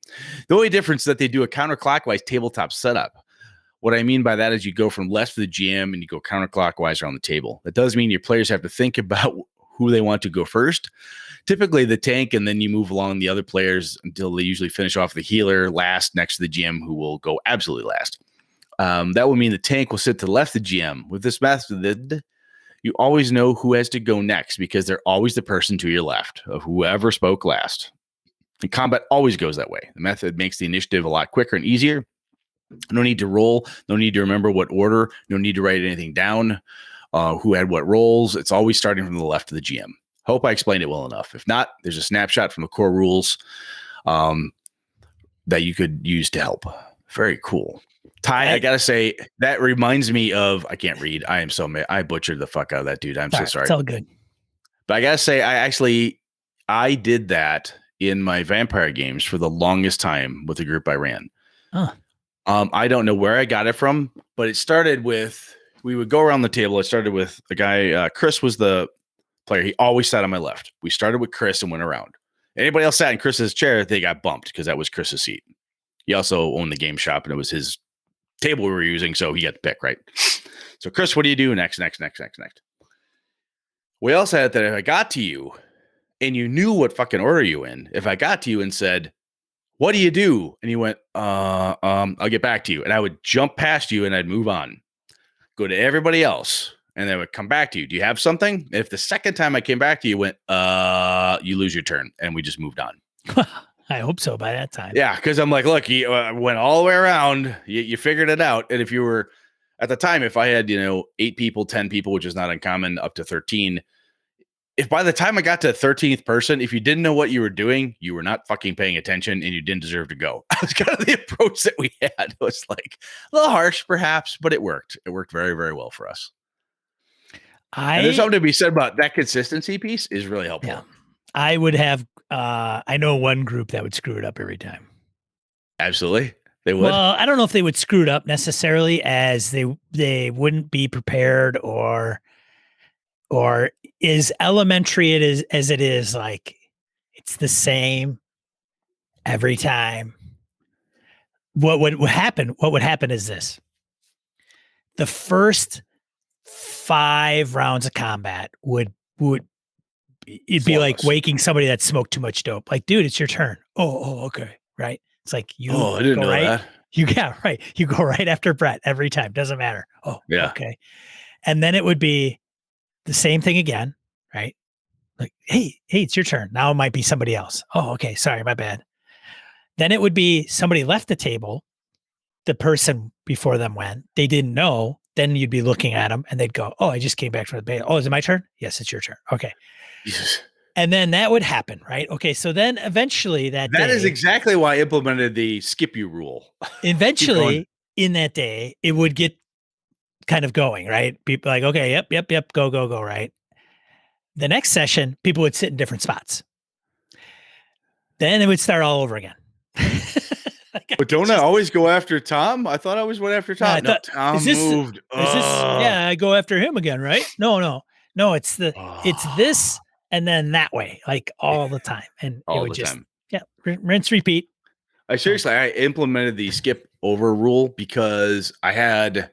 The only difference is that they do a counterclockwise tabletop setup. What I mean by that is you go from left to the GM and you go counterclockwise around the table. That does mean your players have to think about who they want to go first. Typically the tank, and then you move along the other players until they usually finish off the healer last next to the GM, who will go absolutely last. That would mean the tank will sit to the left of the GM. With this method, you always know who has to go next because they're always the person to your left of whoever spoke last. And combat always goes that way. The method makes the initiative a lot quicker and easier. No need to roll. No need to remember what order. No need to write anything down. Who had what roles. It's always starting from the left of the GM. Hope I explained it well enough. If not, there's a snapshot from the core rules that you could use to help. Very cool. Ty, I got to say, that reminds me of, I can't read. I am so mad. I butchered the fuck out of that dude. I'm so sorry. It's all good. But I got to say, I did that in my vampire games for the longest time with the group I ran. Huh. I don't know where I got it from, but it started with, we would go around the table. It started with a guy, Chris was the player. He always sat on my left. We started with Chris and went around. Anybody else sat in Chris's chair, they got bumped because that was Chris's seat. He also owned the game shop and it was his table we were using, so he got to pick, right? So Chris, what do you do next? We also had that if I got to you and you knew what fucking order you in, if I got to you and said, what do you do? And you went, I'll get back to you. And I would jump past you and I'd move on. Go to everybody else. And they would come back to you. Do you have something? If the second time I came back to you, went, you lose your turn. And we just moved on. I hope so by that time. Yeah, because I'm like, look, you went all the way around. You figured it out. And if you were, at the time, if I had, 8 people, 10 people, which is not uncommon, up to 13, if by the time I got to the 13th person, if you didn't know what you were doing, you were not fucking paying attention and you didn't deserve to go. That was kind of the approach that we had. It was like a little harsh, perhaps, but it worked. It worked very, very well for us. And there's something to be said about that consistency piece is really helpful. Yeah. I would have, I know one group that would screw it up every time. Absolutely. They would. Well, I don't know if they would screw it up necessarily, as they wouldn't be prepared, or is elementary as it is, like it's the same every time. What would happen is this: the first 5 rounds of combat would it'd be like waking somebody that smoked too much dope. Like, dude, it's your turn. Oh, okay, right. It's like you. Oh, I didn't know right. that. Right. You go right after Brett every time. Doesn't matter. Oh, yeah. Okay. And then it would be the same thing again, right? Like, hey, it's your turn. Now it might be somebody else. Oh, okay. Sorry, my bad. Then it would be somebody left the table. The person before them went. They didn't know. Then you'd be looking at them and they'd go, oh, I just came back from the beta. Oh, is it my turn? Yes, it's your turn. Okay. Jesus. And then that would happen, right? Okay. So then eventually that is exactly why I implemented the skip you rule. Eventually in that day, it would get kind of going, right? People like, okay, yep, go, right? The next session, people would sit in different spots. Then it would start all over again. But don't I always go after Tom? I thought I always went after Tom. No, Tom moved. Yeah, I go after him again, right? No. It's this and then that way, like all the time. And all it would the just, time. Yeah, rinse, repeat. I implemented the skip over rule because I had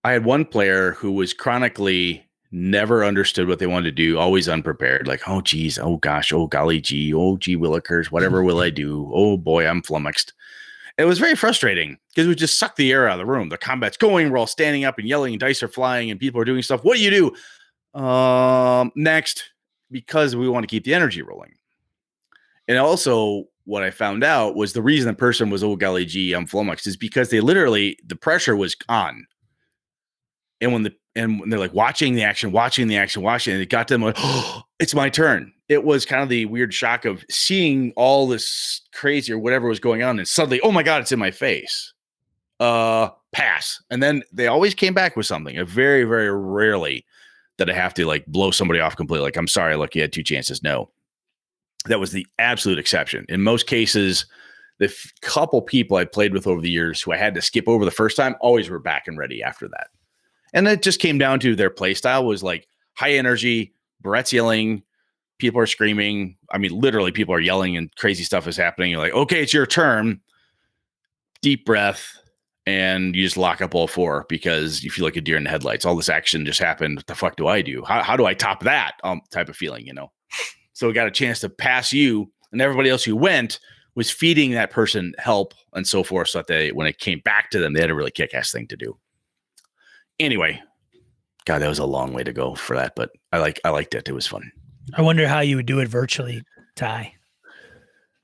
one player who was chronically never understood what they wanted to do, always unprepared. Like, oh, geez, oh, gosh, oh, golly, gee, oh, gee willikers, whatever will I do? Oh, boy, I'm flummoxed. It was very frustrating because it would just suck the air out of the room. The combat's going, we're all standing up and yelling, and dice are flying, and people are doing stuff. What do you do? Next, because we want to keep the energy rolling. And also, what I found out was the reason the person was, oh, golly, gee, I'm flummoxed, is because the pressure was on. And when they're like watching the action, and it got to them like, oh, it's my turn. It was kind of the weird shock of seeing all this crazy or whatever was going on, and suddenly, oh my God, it's in my face. Pass. And then they always came back with something. Very, very rarely that I have to like blow somebody off completely. Like, I'm sorry, look, you had 2 chances. No, that was the absolute exception. In most cases, the couple people I played with over the years who I had to skip over the first time always were back and ready after that. And it just came down to their play style was like high energy, Brett's yelling, people are screaming. I mean, literally people are yelling and crazy stuff is happening. You're like, okay, it's your turn. Deep breath. And you just lock up all 4 because you feel like a deer in the headlights. All this action just happened. What the fuck do I do? How do I top that type of feeling, So we got a chance to pass you, and everybody else who went was feeding that person help and so forth. So that when it came back to them, they had a really kick-ass thing to do. Anyway, God, that was a long way to go for that, but I liked it. It was fun. I wonder how you would do it virtually, Ty.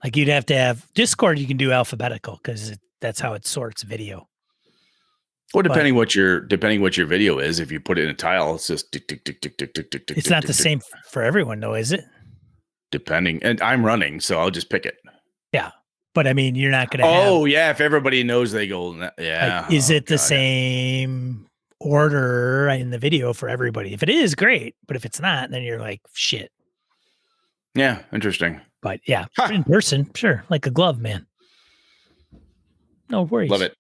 Like you'd have to have Discord. You can do alphabetical because that's how it sorts video. Well, depending what your video is, if you put it in a tile, it's just tick, tick, tick, tick, tick, tick, tick. It's not the same for everyone, though, is it? Depending, and I'm running, so I'll just pick it. Yeah, but I mean, you're not going to. Oh yeah, if everybody knows, they go. Yeah. Like, is it the same order in the video for everybody? If it is, great. But if it's not, then you're like, shit. Yeah, interesting. But yeah, in person, sure, like a glove, man. No worries. Love it.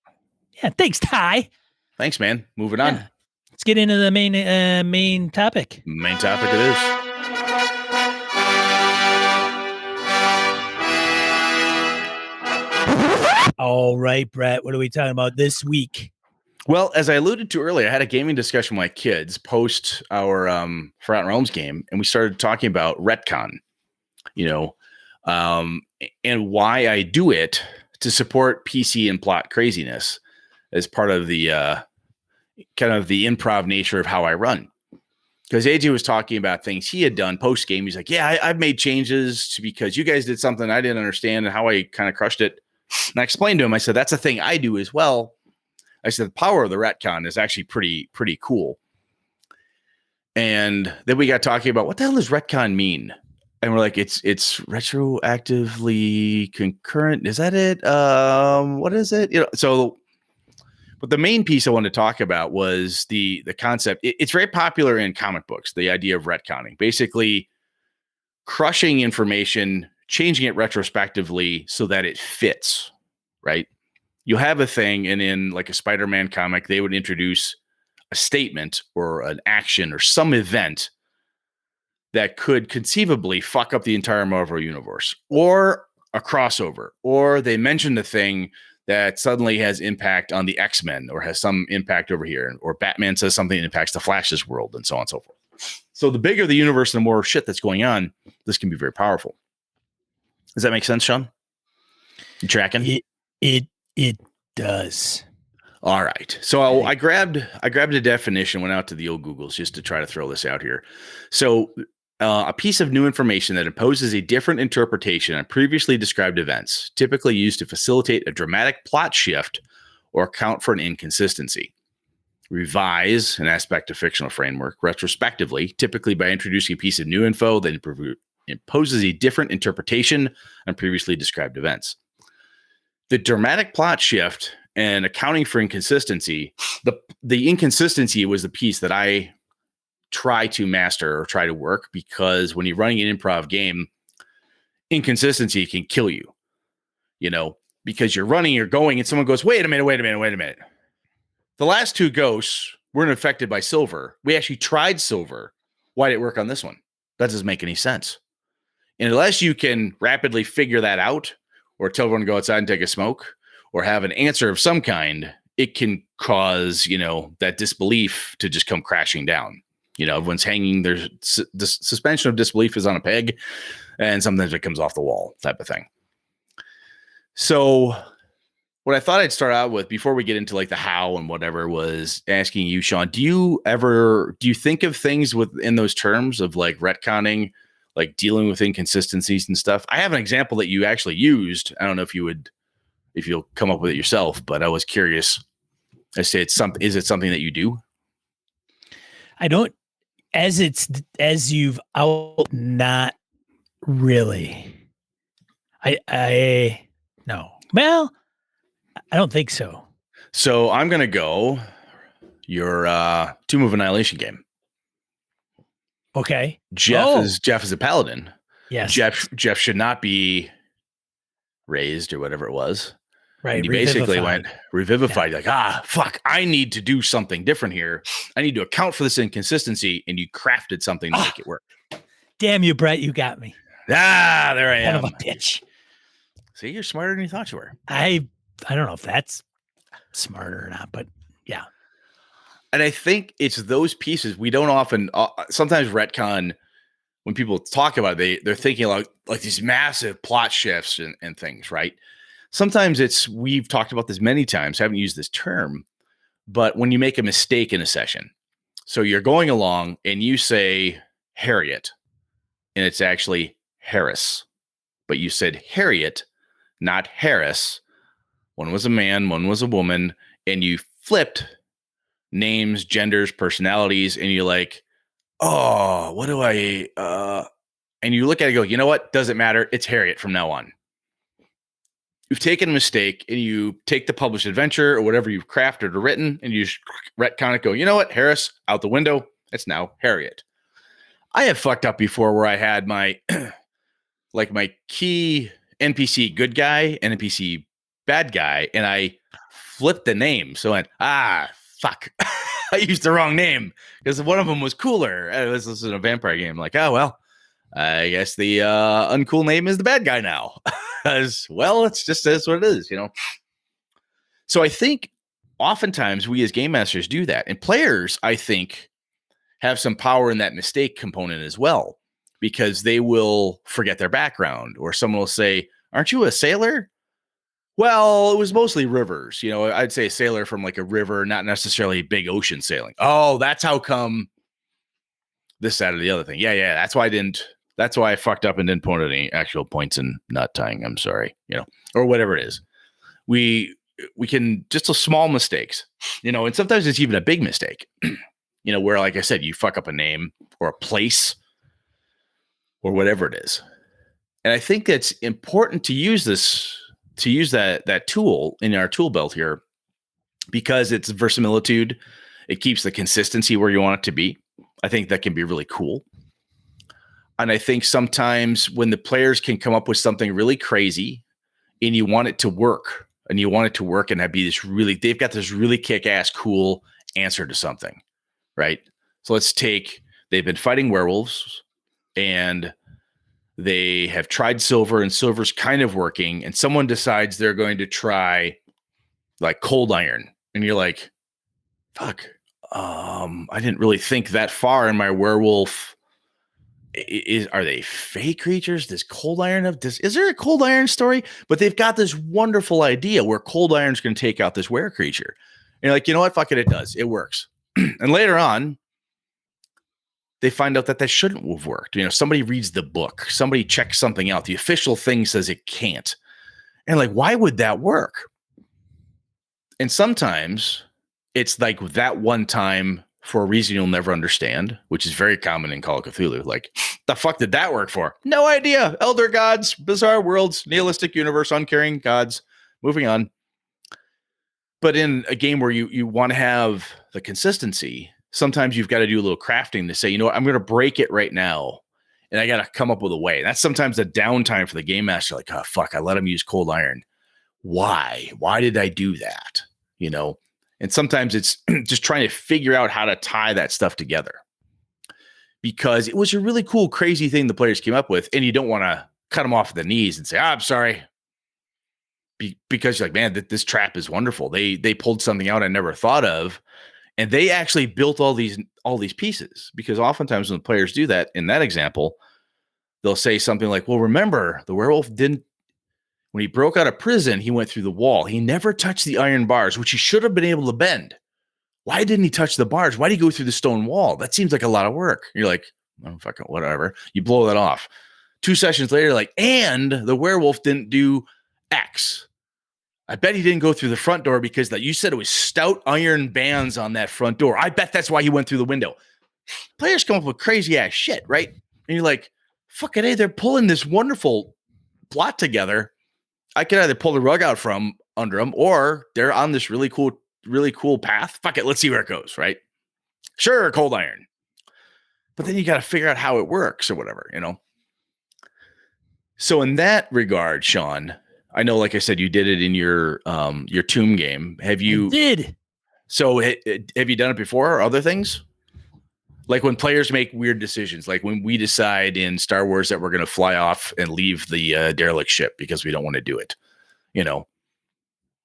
Yeah, thanks, Ty. Thanks, man. Moving on. Let's get into the main topic. Main topic it is. All right, Brett, what are we talking about this week? Well, as I alluded to earlier, I had a gaming discussion with my kids post our Forgotten Realms game, and we started talking about Retcon, and why I do it to support PC and plot craziness as part of the kind of the improv nature of how I run. Because AJ was talking about things he had done post game. He's like, yeah, I've made changes because you guys did something I didn't understand and how I kind of crushed it. And I explained to him, I said, that's a thing I do as well. I said, the power of the retcon is actually pretty cool. And then we got talking about what the hell does retcon mean? And we're like, it's retroactively concurrent. Is that it? What is it? But the main piece I wanted to talk about was the concept. It's very popular in comic books, the idea of retconning, basically crushing information, changing it retrospectively so that it fits, right? You have a thing, and in like a Spider-Man comic, they would introduce a statement or an action or some event that could conceivably fuck up the entire Marvel universe, or a crossover, or they mentioned a thing that suddenly has impact on the X-Men or has some impact over here, or Batman says something that impacts the Flash's world, and so on and so forth. So the bigger the universe, the more shit that's going on, this can be very powerful. Does that make sense, Sean? You tracking? It does. All right. So I grabbed a definition, went out to the old Googles just to try to throw this out here. So a piece of new information that imposes a different interpretation on previously described events, typically used to facilitate a dramatic plot shift or account for an inconsistency. Revise an aspect of fictional framework retrospectively, typically by introducing a piece of new info that imposes a different interpretation on previously described events. The dramatic plot shift and accounting for inconsistency, the inconsistency was the piece that I try to master or try to work, because when you're running an improv game, inconsistency can kill you, because you're going and someone goes, wait a minute. The last two ghosts weren't affected by silver. We actually tried silver. Why did it work on this one? That doesn't make any sense. And unless you can rapidly figure that out, or tell everyone to go outside and take a smoke, or have an answer of some kind, it can cause, that disbelief to just come crashing down. Everyone's hanging. The suspension of disbelief is on a peg, and sometimes it comes off the wall, type of thing. So what I thought I'd start out with before we get into like the how and whatever was asking you, Sean, do you think of things within those terms of like retconning, like dealing with inconsistencies and stuff? I have an example that you actually used. I don't know if you'll come up with it yourself, but I was curious. I say is it something that you do? I don't, as you've out, not really. I no. Well, I don't think so. So I'm going to go your Tomb of Annihilation game. Okay. Jeff is a paladin. Yes. Jeff should not be raised or whatever it was. Right. And he basically went revivified. Yeah. Like, fuck, I need to do something different here. I need to account for this inconsistency. And you crafted something to make it work. Damn you, Brett. You got me. There I am. Son of a bitch. See, you're smarter than you thought you were. I don't know if that's smarter or not, but yeah. And I think it's those pieces we don't often, sometimes retcon, when people talk about it, they're thinking like these massive plot shifts and things, right? Sometimes we've talked about this many times, haven't used this term, but when you make a mistake in a session, so you're going along and you say Harriet, and it's actually Harris, but you said Harriet, not Harris. One was a man, one was a woman, and you flipped names, genders, personalities, and you're like, oh, what do I, and you look at it and go, you know what? Doesn't matter. It's Harriet from now on. You've taken a mistake and you take the published adventure or whatever you've crafted or written and you retcon it, go, you know what? Harris out the window. It's now Harriet. I have fucked up before where I had my, like my key NPC good guy and NPC bad guy, and I flipped the name. So I went, fuck. I used the wrong name because one of them was cooler. This is a vampire game. Like, oh, well, I guess the uncool name is the bad guy now. As well, it's just that's what it is, So I think oftentimes we as game masters do that. And players, I think, have some power in that mistake component as well, because they will forget their background, or someone will say, aren't you a sailor? Well, it was mostly rivers. You know, I'd say a sailor from like a river, not necessarily big ocean sailing. Oh, that's how come this, that, or the other thing. Yeah. That's why I fucked up and didn't put any actual points in knot tying. I'm sorry, or whatever it is. We can just a small mistakes, and sometimes it's even a big mistake, where, like I said, you fuck up a name or a place or whatever it is. And I think it's important to use that tool in our tool belt here because it's verisimilitude. It keeps the consistency where you want it to be. I think that can be really cool. And I think sometimes when the players can come up with something really crazy and you want it to work and have be they've got this really kick-ass cool answer to something, right? So they've been fighting werewolves and they have tried silver and silver's kind of working, and someone decides they're going to try like cold iron. And you're like, fuck, I didn't really think that far in my werewolf. Are they fake creatures? Does cold iron is there a cold iron story? But they've got this wonderful idea where cold iron's going to take out this were creature. And you're like, you know what? Fuck it. It does. It works. And later on, they find out that shouldn't have worked. Somebody reads the book, somebody checks something out. The official thing says it can't. And like, why would that work? And sometimes it's like that one time for a reason you'll never understand, which is very common in Call of Cthulhu. Like, the fuck did that work for? No idea. Elder gods, bizarre worlds, nihilistic universe, uncaring gods. Moving on. But in a game where you want to have the consistency, sometimes you've got to do a little crafting to say, you know what, I'm going to break it right now. And I got to come up with a way. That's sometimes the downtime for the game master. Like, oh, fuck, I let him use cold iron. Why? Why did I do that? And sometimes it's just trying to figure out how to tie that stuff together. Because it was a really cool, crazy thing the players came up with. And you don't want to cut them off at the knees and say, I'm sorry. Because you're like, man, this trap is wonderful. They pulled something out I never thought of. And they actually built all these pieces, because oftentimes when the players do that, in that example, they'll say something like, well, remember, the werewolf when he broke out of prison, he went through the wall. He never touched the iron bars, which he should have been able to bend. Why didn't he touch the bars? Why did he go through the stone wall? That seems like a lot of work. You're like, oh, fucking whatever. You blow that off. 2 sessions later, like, and the werewolf didn't do X. I bet he didn't go through the front door because you said it was stout iron bands on that front door. I bet that's why he went through the window. Players come up with crazy ass shit, right? And you're like, fucking hey, they're pulling this wonderful plot together. I could either pull the rug out from under them, or they're on this really cool path. Fuck it, let's see where it goes, right? Sure, cold iron. But then you got to figure out how it works or whatever, So in that regard, Sean, I know, like I said, you did it in your Tomb game. Have you? I did. So have you done it before or other things? Like when players make weird decisions, like when we decide in Star Wars that we're going to fly off and leave the derelict ship because we don't want to do it, and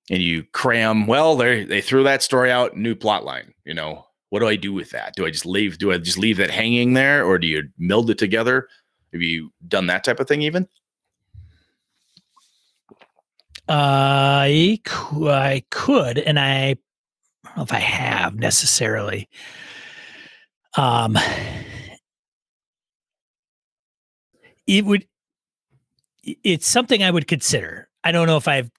you cram, well, they threw that story out, new plot line, what do I do with that? Do I just leave that hanging there, or do you meld it together? Have you done that type of thing even? I could, and I don't know if I have necessarily. It's something I would consider. I don't know if I've,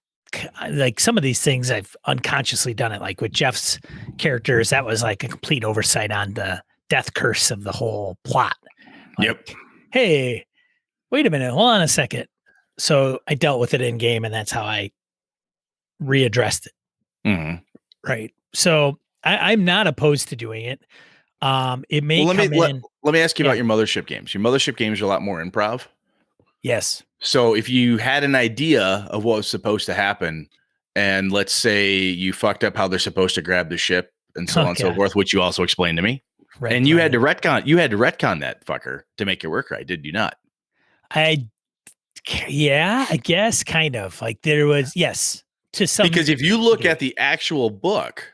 like, some of these things I've unconsciously done it, like with Jeff's characters. That was like a complete oversight on the death curse of the whole plot. Like, yep. Hey, wait a minute. Hold on a second. So I dealt with it in game, and that's how I readdressed it. Mm-hmm. Right. So I'm not opposed to doing it. It may let me ask you Yeah. about your mothership games. Your mothership games are a lot more improv. Yes. So if you had an idea of what was supposed to happen, and let's say you fucked up how they're supposed to grab the ship and so on and so forth, which you also explained to me, and you had to retcon that fucker to make it work right, did you not? I guess kind of. Like there was, yes, to some. Because if you look at the actual book,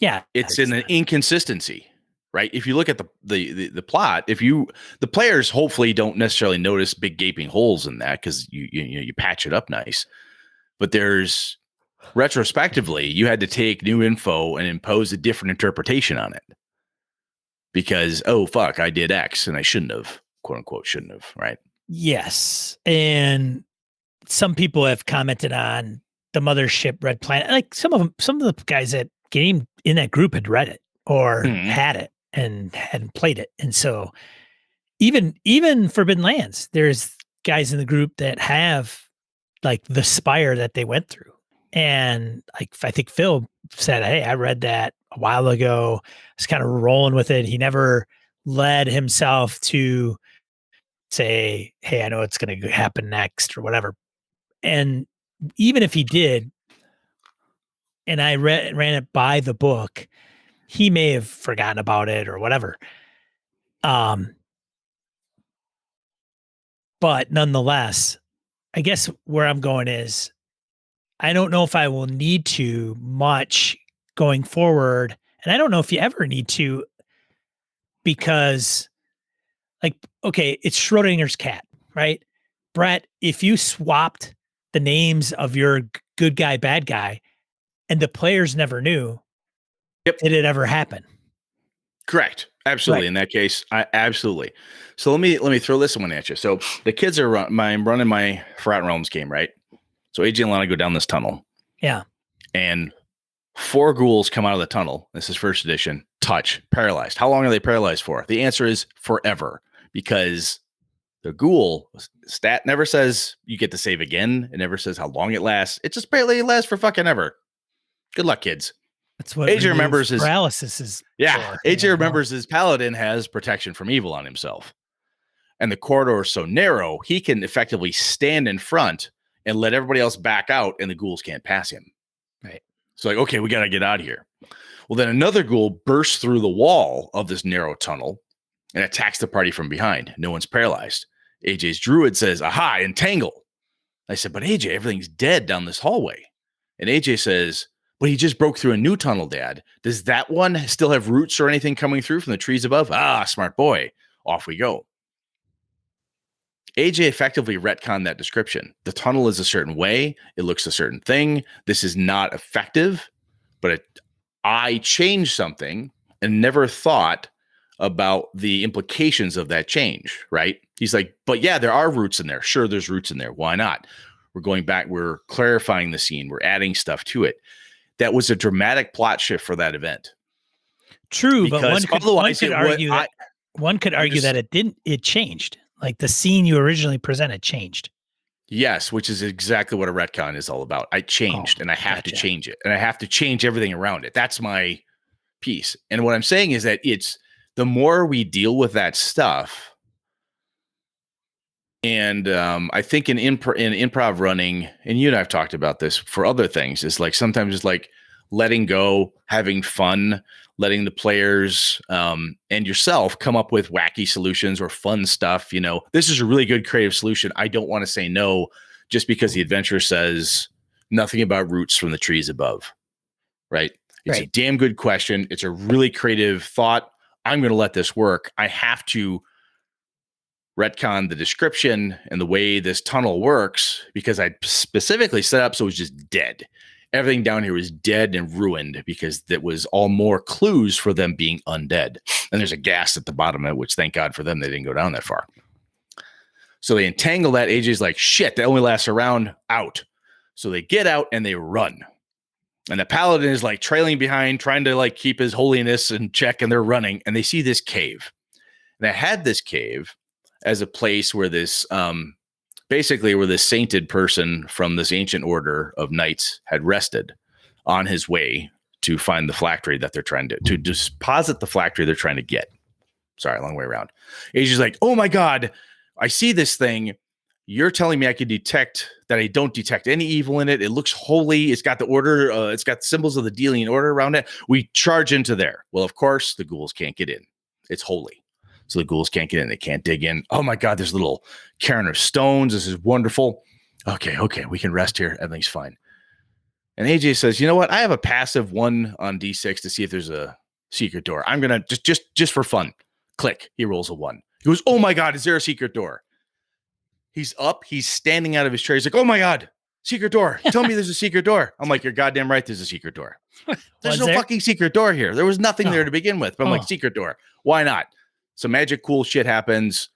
it's in an inconsistency, right? If you look at the plot, the players hopefully don't necessarily notice big gaping holes in that because you patch it up nice. But there's retrospectively, you had to take new info and impose a different interpretation on it because, oh, fuck, I did X and I shouldn't have, quote unquote, shouldn't have, right? Yes. And some people have commented on the Mothership Red Planet. Like some of the guys that game in that group had read it or had it and hadn't played it. And so even Forbidden Lands, there's guys in the group that have like the spire that they went through. And like I think Phil said, hey, I read that a while ago. I was kind of rolling with it. He never led himself to say, hey, I know it's going to happen next or whatever. And even if he did, and I ran it by the book, he may have forgotten about it or whatever. But nonetheless, I guess where I'm going is I don't know if I will need to much going forward. And I don't know if you ever need to, because like, okay, it's Schrodinger's cat, right? Brett, if you swapped the names of your good guy, bad guy, and the players never knew, did it ever happen? Correct. Absolutely. Right. In that case, absolutely. So let me throw this one at you. So the kids are running my Forgotten Realms game, right? So AJ and Lana go down this tunnel. Yeah. And 4 ghouls come out of the tunnel. This is first edition. Touch, paralyzed. How long are they paralyzed for? The answer is forever, because the ghoul stat never says you get to save again. It never says how long it lasts. It just barely lasts for fucking ever. Good luck, kids. That's what AJ remembers his paralysis is. Yeah, AJ remembers his paladin has protection from evil on himself. And the corridor is so narrow, he can effectively stand in front and let everybody else back out, and the ghouls can't pass him. Right. So like, okay, we got to get out of here. Well, then another ghoul bursts through the wall of this narrow tunnel and attacks the party from behind. No one's paralyzed. AJ's druid says, aha, entangle. I said, but AJ, everything's dead down this hallway. And AJ says, but he just broke through a new tunnel, Dad. Does that one still have roots or anything coming through from the trees above? Ah, smart boy. Off we go. AJ effectively retconned that description. The tunnel is a certain way. It looks a certain thing. This is not effective, but I changed something and never thought about the implications of that change, right? He's like, but yeah, there are roots in there. Sure, there's roots in there. Why not? We're going back. We're clarifying the scene. We're adding stuff to it. That was a dramatic plot shift for that event. True, because but one could argue that it didn't. It changed. Like the scene you originally presented changed. Yes, which is exactly what a retcon is all about. I changed, and I have to change it, and I have to change everything around it. That's my piece. And what I'm saying is that it's the more we deal with that stuff. And I think in improv running, and you and I've talked about this for other things, is like sometimes it's like letting go, having fun, letting the players and yourself come up with wacky solutions or fun stuff. You know, this is a really good creative solution. I don't want to say no just because the adventure says nothing about roots from the trees above. Right? It's a damn good question. It's a really creative thought. I'm going to let this work. I have to retcon the description and the way this tunnel works because I specifically set up so it was just dead. Everything down here was dead and ruined because that was all more clues for them being undead. And there's a gas at the bottom of it, which thank God for them, they didn't go down that far. So they entangle that. AJ's like, shit, that only lasts a round, out. So they get out and they run. And the paladin is like trailing behind, trying to like keep his holiness in check, and they're running and they see this cave. And I had this cave as a place where this, basically where this sainted person from this ancient order of knights had rested on his way to find the phylactery that they're trying to deposit the phylactery they're trying to get. Sorry, long way around. Asia's like, oh my God, I see this thing. You're telling me I can detect that I don't detect any evil in it. It looks holy. It's got the order. It's got symbols of the dealing order around it. We charge into there. Well, of course, the ghouls can't get in. It's holy. So the ghouls can't get in. They can't dig in. Oh my God, there's a little cairn of stones. This is wonderful. Okay, we can rest here. Everything's fine. And AJ says, you know what? I have a passive 1 on D6 to see if there's a secret door. I'm going to just for fun. Click. He rolls a 1. He goes, oh my God, is there a secret door? He's up. He's standing out of his chair. He's like, oh my God, secret door. Tell me there's a secret door. I'm like, you're goddamn right. There's a secret door. There's no there? fucking secret door here. There was nothing there to begin with. But I'm like, secret door. Why not? Some magic cool shit happens.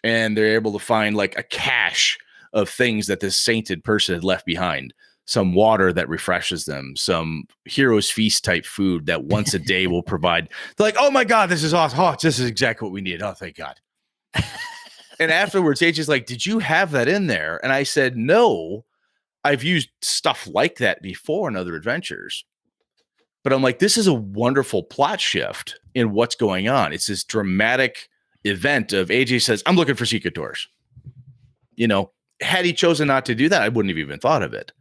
And they're able to find like a cache of things that this sainted person had left behind. Some water that refreshes them, some hero's feast type food that once a day will provide. They're like, oh my God, this is awesome. Oh, this is exactly what we need. Oh, thank God. And afterwards, AJ's like, did you have that in there? And I said, no, I've used stuff like that before in other adventures. But I'm like, this is a wonderful plot shift in what's going on. It's this dramatic event of AJ says, I'm looking for secret doors. You know, had he chosen not to do that, I wouldn't have even thought of it.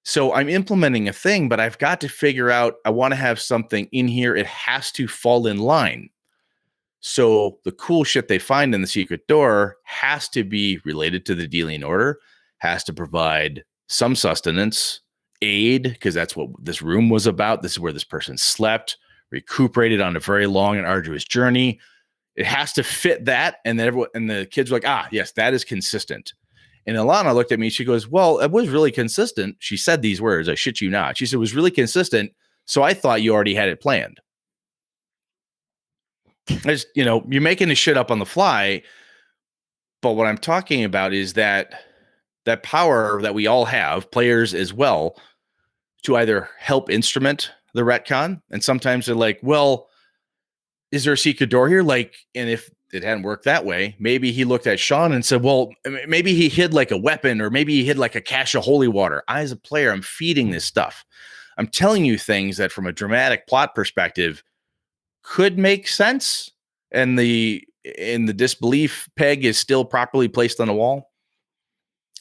So I'm implementing a thing, but I've got to figure out, I want to have something in here. It has to fall in line. So the cool shit they find in the secret door has to be related to the dealing order, has to provide some sustenance, aid, because that's what this room was about. This is where this person slept, recuperated on a very long and arduous journey. It has to fit that. And then everyone, and the kids were like, yes, that is consistent. And Alana looked at me. She goes, well, it was really consistent. She said these words. I shit you not. She said, it was really consistent. So I thought you already had it planned. You're making this shit up on the fly. But what I'm talking about is that power that we all have, players as well, to either help instrument the retcon. And sometimes they're like, well, is there a secret door here? Like, and if it hadn't worked that way, maybe he looked at Sean and said, well, maybe he hid like a weapon, or maybe he hid like a cache of holy water. I, as a player, I'm feeding this stuff. I'm telling you things that from a dramatic plot perspective could make sense. And the disbelief peg is still properly placed on the wall.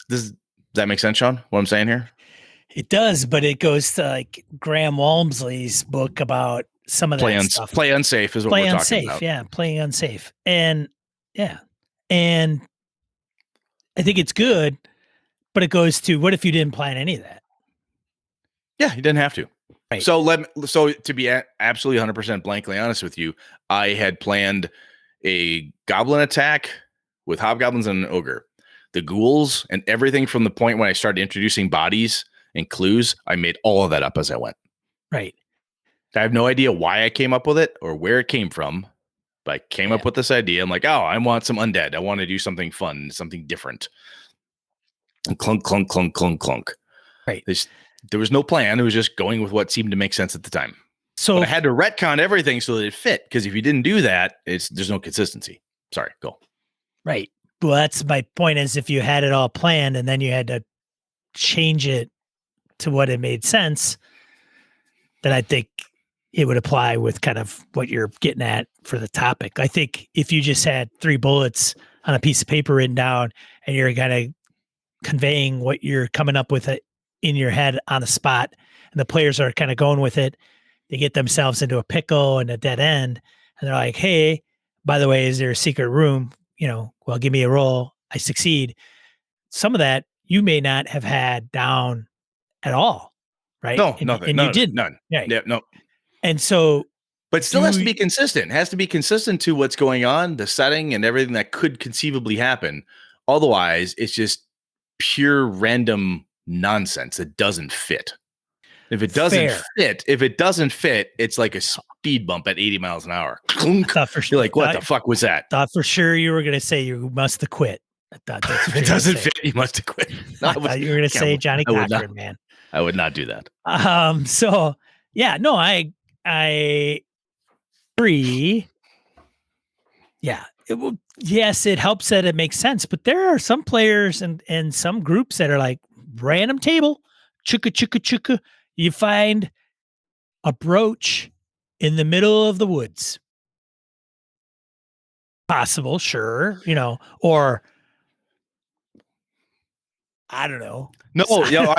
Does that make sense, Sean? What I'm saying here? It does, but it goes to like Graham Walmsley's book about some of that stuff. Play unsafe is what we're talking about. Yeah, playing unsafe. And yeah. And I think it's good, but it goes to, what if you didn't plan any of that? Yeah, you didn't have to. Right. So to be absolutely 100% blankly honest with you, I had planned a goblin attack with hobgoblins and an ogre. The ghouls and everything from the point when I started introducing bodies and clues, I made all of that up as I went. Right. I have no idea why I came up with it or where it came from, but I came up with this idea. I'm like, I want some undead. I want to do something fun, something different. And clunk, clunk, clunk, clunk, clunk. Right. There was no plan. It was just going with what seemed to make sense at the time. So but I had to retcon everything so that it fit. Because if you didn't do that, there's no consistency. Sorry, go. Right. Well, that's my point, is if you had it all planned and then you had to change it to what it made sense, then I think it would apply with kind of what you're getting at for the topic. I think if you just had 3 bullets on a piece of paper written down and you're kind of conveying what you're coming up with it in your head on the spot, and the players are kind of going with it, they get themselves into a pickle and a dead end. And they're like, hey, by the way, is there a secret room? Well, give me a roll. I succeed. Some of that you may not have had down at all. Right. No, nothing. And none you didn't. None. Right. Yeah, no. And so, but it still has to be consistent. It has to be consistent to what's going on, the setting and everything that could conceivably happen. Otherwise, it's just pure random nonsense that doesn't fit. If it doesn't fit, it's like a speed bump at 80 miles an hour. You're like, what the fuck was that? Thought for sure you were going to say you must have quit. I thought that's if it doesn't fit, you must have quit. No, I thought you were going to say Johnny Cochran, man. I would not do that. So yeah, no, I agree. Yeah. Yes, it helps that it makes sense, but there are some players and some groups that are like, random table, chukka, chukka, chukka. You find a brooch in the middle of the woods. Possible, sure, or I don't know. No,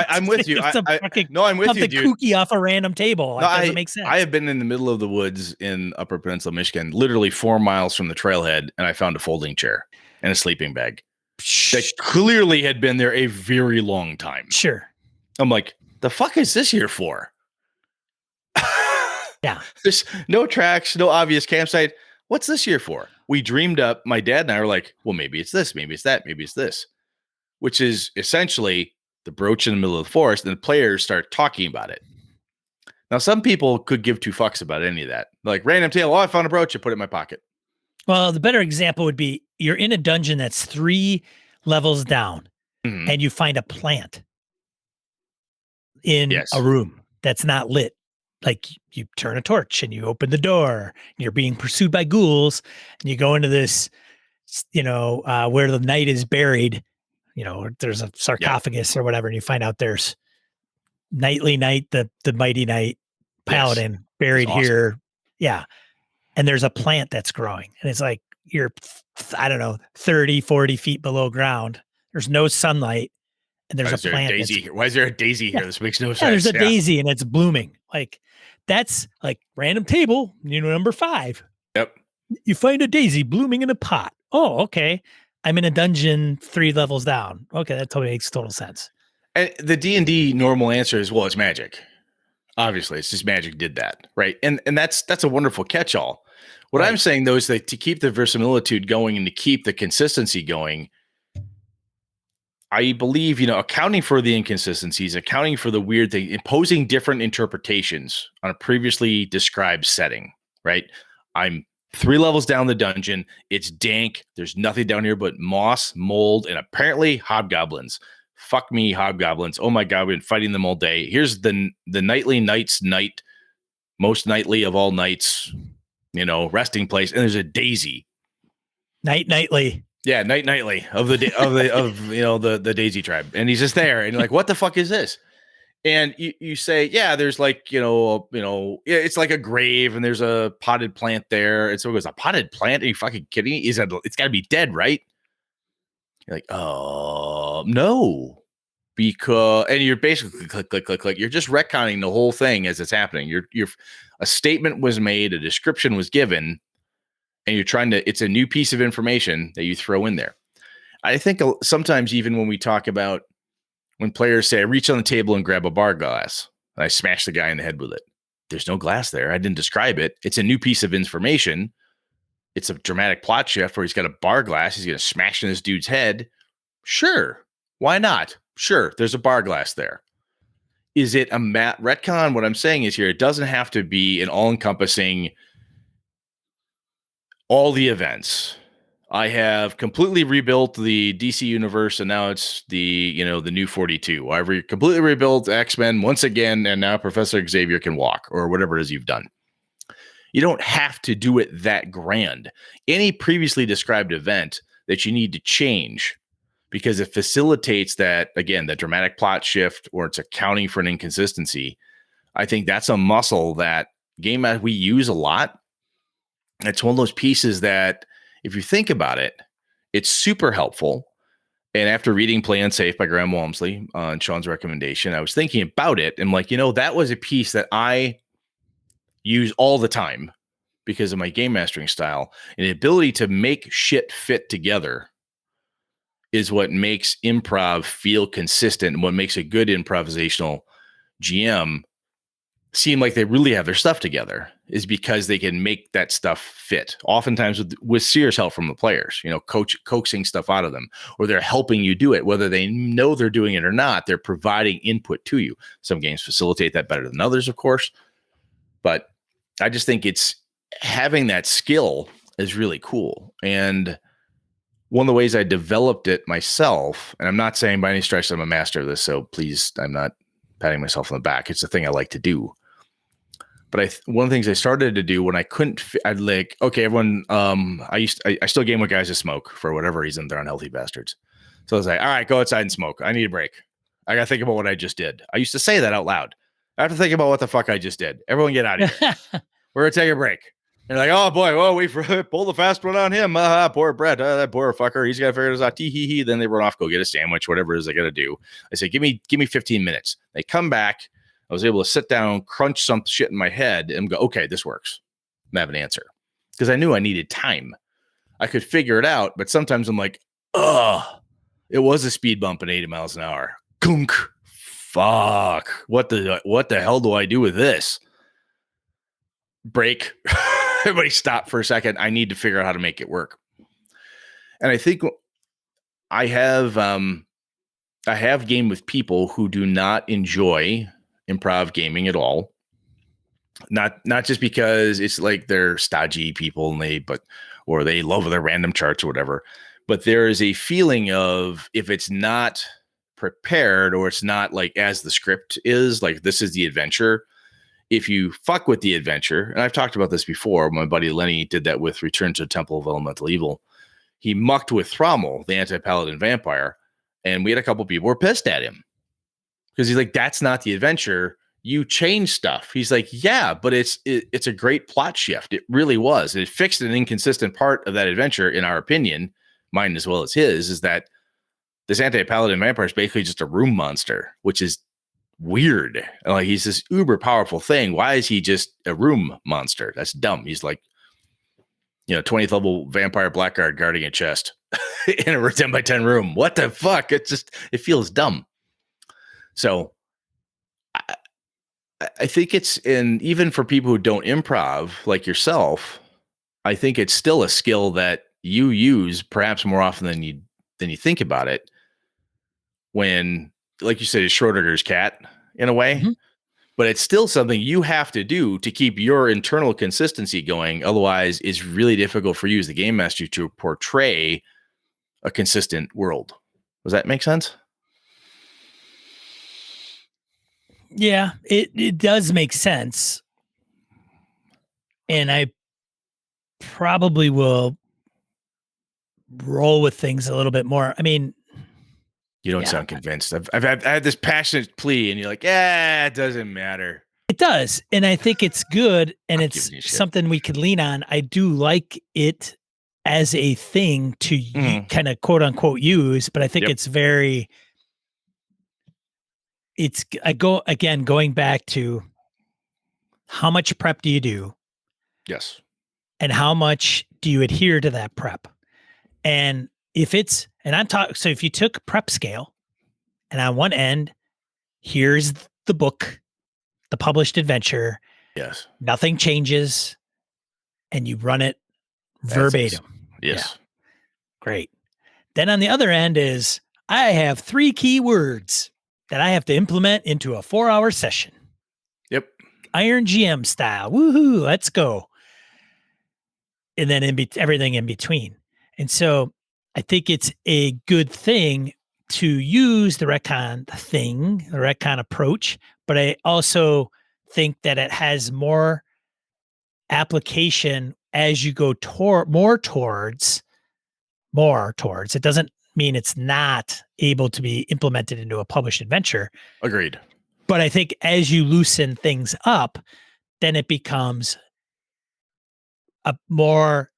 I'm with you. I'm with you, dude. Kooky off a random table. That doesn't make sense. I have been in the middle of the woods in Upper Peninsula, Michigan, literally 4 miles from the trailhead, and I found a folding chair and a sleeping bag that clearly had been there a very long time. Sure. I'm like, the fuck is this here for? Yeah. There's no tracks, no obvious campsite. What's this here for? We dreamed up. My dad and I were like, well, maybe it's this, maybe it's that, maybe it's this, which is essentially the brooch in the middle of the forest, and the players start talking about it. Now, some people could give two fucks about any of that. Like, random table, I found a brooch, I put it in my pocket. Well, the better example would be you're in a dungeon that's 3 levels down, and you find a plant in a Yes. room that's not lit. Like you turn a torch and you open the door, and you're being pursued by ghouls, and you go into this, where the knight is buried. There's a sarcophagus or whatever, and you find out there's Knightly Knight, the mighty knight paladin buried awesome. here. Yeah. And there's a plant that's growing, and it's like you're, I don't know, 30, 40 feet below ground. There's no sunlight, and there's a plant. Why is there a daisy here? This makes no sense. Yeah, there's a daisy and it's blooming. Like that's like random table, number 5. Yep. You find a daisy blooming in a pot. Oh, okay. I'm in a dungeon 3 levels down. Okay, that totally makes total sense. And the D&D normal answer is, well, it's magic. Obviously, it's just magic did that, right? And that's a wonderful catch-all. What I'm saying, though, is that to keep the verisimilitude going and to keep the consistency going, I believe, accounting for the inconsistencies, accounting for the weird thing, imposing different interpretations on a previously described setting, right? I'm 3 levels down the dungeon. It's dank. There's nothing down here but moss, mold, and apparently hobgoblins. Fuck me, hobgoblins. Oh my God, we've been fighting them all day. Here's the Knightly Knight's night, most nightly of all nights, resting place. And there's a daisy. Nightly. Yeah, Nightly of the Daisy tribe. And he's just there. And you're like, what the fuck is this? And you say, yeah, there's like, it's like a grave and there's a potted plant there. And so it goes, a potted plant? Are you fucking kidding me? It's got to be dead, right? You're like, oh, no. And you're basically click. You're just retconning the whole thing as it's happening. A statement was made, a description was given, and it's a new piece of information that you throw in there. I think sometimes even when we talk about when players say, I reach on the table and grab a bar glass, and I smash the guy in the head with it. There's no glass there. I didn't describe it. It's a new piece of information. It's a dramatic plot shift where he's got a bar glass. He's going to smash in this dude's head. Sure. Why not? Sure. There's a bar glass there. Is it a retcon? What I'm saying is here, it doesn't have to be an all-encompassing all the events. I have completely rebuilt the DC universe, and now it's the new 42. I've completely rebuilt X-Men once again, and now Professor Xavier can walk, or whatever it is you've done. You don't have to do it that grand. Any previously described event that you need to change because it facilitates that, again, that dramatic plot shift, or it's accounting for an inconsistency. I think that's a muscle that we use a lot. It's one of those pieces that, if you think about it, it's super helpful. And after reading Play Unsafe by Graham Walmsley on Sean's recommendation, I was thinking about it. And like, that was a piece that I use all the time because of my game mastering style. And the ability to make shit fit together is what makes improv feel consistent, and what makes a good improvisational GM seem like they really have their stuff together, is because they can make that stuff fit. Oftentimes with serious help from the players, coaxing stuff out of them, or they're helping you do it, whether they know they're doing it or not. They're providing input to you. Some games facilitate that better than others, of course. But I just think it's having that skill is really cool. And one of the ways I developed it myself, and I'm not saying by any stretch that I'm a master of this, so please, I'm not patting myself on the back. It's a thing I like to do. But one of the things I started to do when I couldn't, I'd like, okay, everyone, I still game with guys that smoke for whatever reason. They're unhealthy bastards. So I was like, all right, go outside and smoke. I need a break. I got to think about what I just did. I used to say that out loud. I have to think about what the fuck I just did. Everyone get out of here. We're going to take a break. And like, oh boy, well, we pulled the fast one on him. Poor Brett, that poor fucker. He's got to figure this out. Tee. Then they run off, go get a sandwich, whatever it is they got to do. I say, give me 15 minutes. They come back. I was able to sit down, crunch some shit in my head, and go, okay, this works. And have an answer. Because I knew I needed time. I could figure it out, but sometimes I'm like, it was a speed bump at 80 miles an hour. Gunk. Fuck. What the hell do I do with this? Break. Everybody stop for a second. I need to figure out how to make it work. And I think I have I have gamed with people who do not enjoy improv gaming at all. Not just because it's like they're stodgy people or they love their random charts or whatever, but there is a feeling of if it's not prepared or it's not like as the script is, like this is the adventure. If you fuck with the adventure, and I've talked about this before, my buddy Lenny did that with Return to the Temple of Elemental Evil. He mucked with Thrommel, the anti-paladin vampire, and we had a couple people who were pissed at him because he's like, that's not the adventure. You change stuff. He's like, yeah, but it's a great plot shift. It really was. It fixed an inconsistent part of that adventure, in our opinion, mine as well as his, is that this anti-paladin vampire is basically just a room monster, which is weird. Like, he's this uber powerful thing. Why is he just a room monster? That's dumb. He's like, 20th level vampire blackguard guarding a chest in a 10 by 10 room. What the fuck? It feels dumb. So I think even for people who don't improv like yourself, I think it's still a skill that you use perhaps more often than you think about it. When, like you said, it's Schrodinger's cat in a way, mm-hmm. But it's still something you have to do to keep your internal consistency going. Otherwise, it's really difficult for you as the game master to portray a consistent world. Does that make sense? Yeah, it does make sense. And I probably will roll with things a little bit more. I mean, you don't sound convinced. I had this passionate plea, and you're like, it doesn't matter. It does. And I think it's good, and it's something we could lean on. I do like it as a thing to kind of quote unquote use, but I think it's going back to how much prep do you do? Yes. And how much do you adhere to that prep? And so if you took prep scale, and on one end, here's the book, the published adventure. Yes. Nothing changes, and you run it verbatim. Yes. Yeah. Great. Then on the other end is, I have 3 key words that I have to implement into a 4-hour session. Yep. Iron GM style. Woohoo. Let's go. And then everything in between. And so I think it's a good thing to use the retcon approach, but I also think that it has more application as you go more towards. It doesn't mean it's not able to be implemented into a published adventure. Agreed. But I think as you loosen things up, then it becomes a more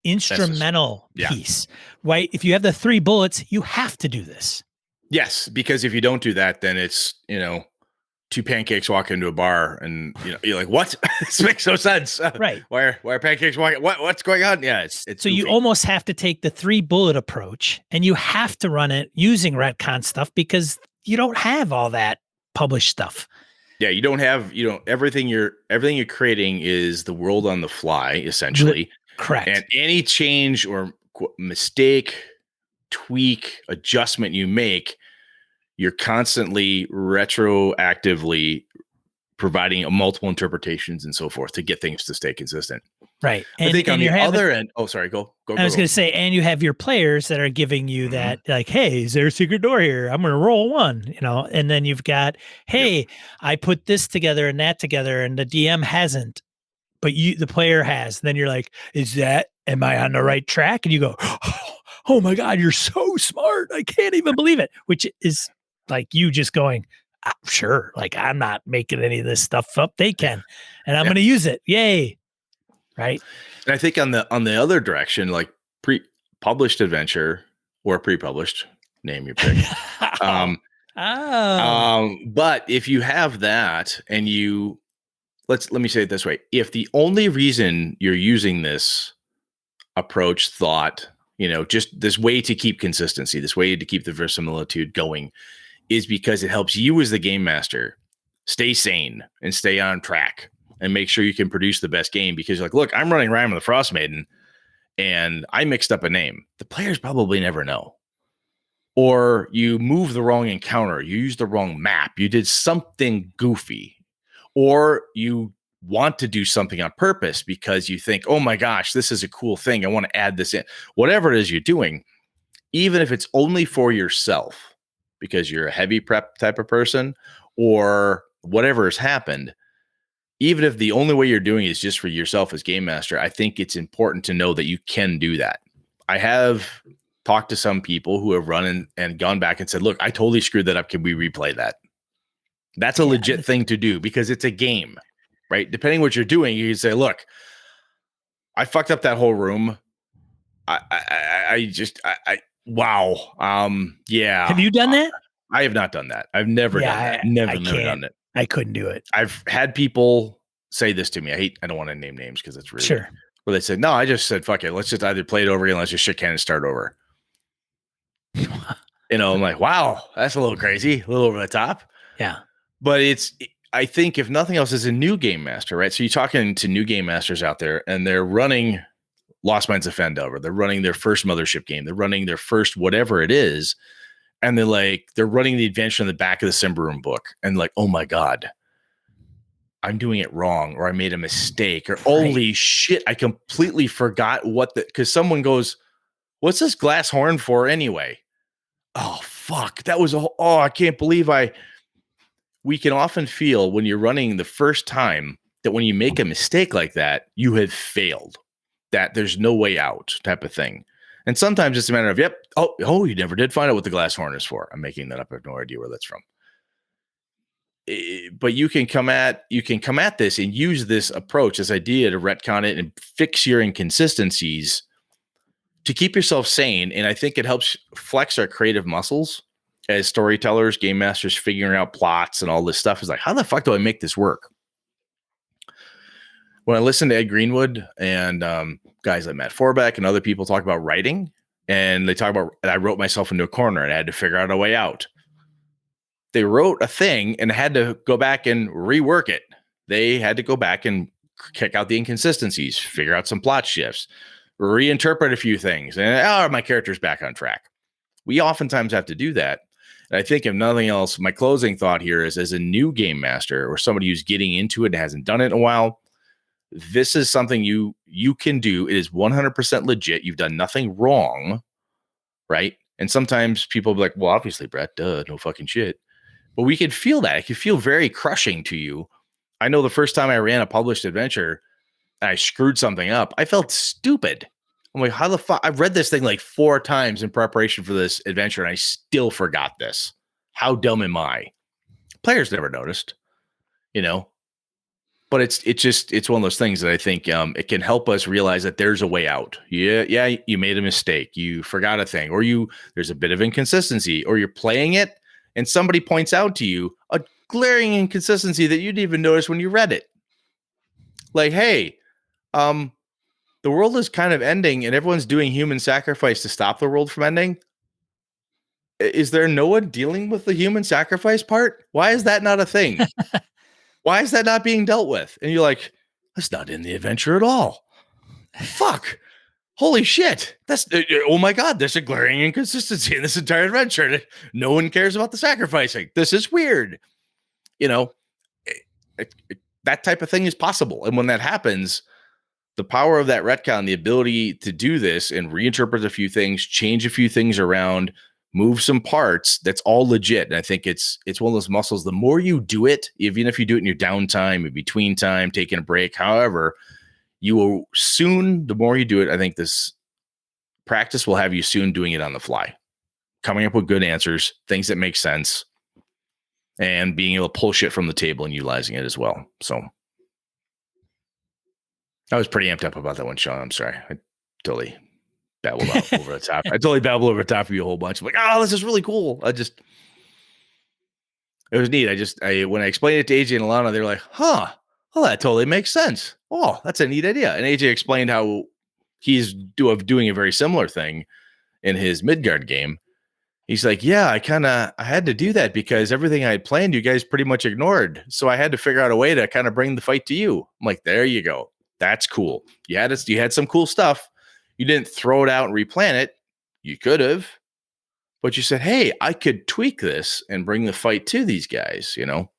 instrumental piece, right? If you have the 3 bullets, you have to do this. Yes, because if you don't do that, then it's, 2 pancakes walk into a bar, and you're like, what? This makes no sense. Right. Why are pancakes walking? What's going on? Yeah, it's so goofy. You almost have to take the 3 bullet approach, and you have to run it using retcon stuff because you don't have all that published stuff. Yeah, you don't have, everything you're creating is the world on the fly, essentially. Correct. And any change or mistake, tweak, adjustment you make, you're constantly retroactively providing multiple interpretations and so forth to get things to stay consistent. Right. And I think on the other end, sorry, go. I was going to say, and you have your players that are giving you that, like, hey, is there a secret door here? I'm going to roll 1, and then you've got, hey, I put this together and that together, and the DM hasn't, but the player has. Then you're like, am I on the right track? And you go, oh my God, you're so smart. I can't even believe it. Which is like you just going, sure. Like, I'm not making any of this stuff up. They can, and I'm going to use it. Yay. Right. And I think on the other direction, like pre-published adventure or pre-published, name your pick. But if you have that, and let me say it this way. If the only reason you're using this approach, thought, just this way to keep consistency, this way to keep the verisimilitude going, is because it helps you as the game master stay sane and stay on track and make sure you can produce the best game, because you're like, look, I'm running Rime of the Frost Maiden and I mixed up a name. The players probably never know. or you move the wrong encounter, you use the wrong map, you did something goofy, or you want to do something on purpose because you think, oh my gosh, this is a cool thing. I want to add this in. Whatever it is you're doing, even if it's only for yourself, because you're a heavy prep type of person or whatever has happened, even if the only way you're doing it is just for yourself as game master, I think it's important to know that you can do that. I have talked to some people who have run and gone back and said, look, I totally screwed that up. Can we replay that? That's a legit thing to do because it's a game, right? Depending what you're doing, you can say, look, I fucked up that whole room. Wow. Yeah. Have you done that? I have not done that. I've never done that. Never done it. I couldn't do it. I've had people say this to me. I don't want to name names because it's really sure. Where they said, no, I just said, fuck it. Let's just either play it over again. Let's just shit can and start over. I'm like, wow, that's a little crazy, a little over the top. Yeah. But I think if nothing else, is a new game master, right? So you're talking to new game masters out there and they're running Lost Mines of Fendover. They're running their first Mothership game. They're running their first whatever it is. And they're running the adventure in the back of the Symbaroum book. And like, oh my God, I'm doing it wrong, or I made a mistake, or holy shit, I completely forgot because someone goes, what's this glass horn for anyway? Oh, fuck. That was I can't believe we can often feel when you're running the first time that when you make a mistake like that, you have failed, that there's no way out type of thing. And sometimes it's a matter of, yep. Oh, you never did find out what the glass horn is for. I'm making that up. I have no idea where that's from. But you can come at this and use this approach, this idea to retcon it and fix your inconsistencies to keep yourself sane. And I think it helps flex our creative muscles as storytellers, game masters, figuring out plots and all this stuff. Is like, how the fuck do I make this work? When I listen to Ed Greenwood and guys like Matt Forbeck and other people talk about writing, and they talk about, I wrote myself into a corner and I had to figure out a way out. They wrote a thing and had to go back and rework it. They had to go back and kick out the inconsistencies, figure out some plot shifts, reinterpret a few things, and my character's back on track. We oftentimes have to do that. And I think if nothing else, my closing thought here is, as a new game master or somebody who's getting into it and hasn't done it in a while, this is something you can do. It is 100% legit. You've done nothing wrong, right? And sometimes people be like, well, obviously, Brett, duh, no fucking shit. But we could feel that. It could feel very crushing to you. I know the first time I ran a published adventure and I screwed something up, I felt stupid. I'm like, how the fuck? I've read this thing like 4 times in preparation for this adventure and I still forgot this. How dumb am I? Players never noticed, but it's one of those things that I think it can help us realize that there's a way out. Yeah, you made a mistake. You forgot a thing, or there's a bit of inconsistency, or you're playing it and somebody points out to you a glaring inconsistency that you didn't even notice when you read it. Like, hey, the world is kind of ending and everyone's doing human sacrifice to stop the world from ending. Is there no one dealing with the human sacrifice part? Why is that not a thing? Why is that not being dealt with? And you're like, that's not in the adventure at all. Fuck. Holy shit. That's, oh my God, there's a glaring inconsistency in this entire adventure. No one cares about the sacrificing. This is weird. That type of thing is possible. And when that happens, the power of that retcon, the ability to do this and reinterpret a few things, change a few things around, move some parts, that's all legit. And I think it's one of those muscles. The more you do it, even if you do it in your downtime, in between time, taking a break, however, you will soon, the more you do it, I think this practice will have you soon doing it on the fly, coming up with good answers, things that make sense, and being able to pull shit from the table and utilizing it as well. So I was pretty amped up about that one, Sean. I'm sorry. I totally babbled out over the top. I totally babbled over the top of you a whole bunch. I'm like, oh, this is really cool. It was neat. When I explained it to AJ and Alana, they were like, huh, well, that totally makes sense. Oh, that's a neat idea. And AJ explained how he's doing a very similar thing in his Midgard game. He's like, yeah, I had to do that because everything I had planned, you guys pretty much ignored. So I had to figure out a way to kind of bring the fight to you. I'm like, there you go. That's cool. You had some cool stuff. You didn't throw it out and replan it. You could have, but you said, hey, I could tweak this and bring the fight to these guys, you know?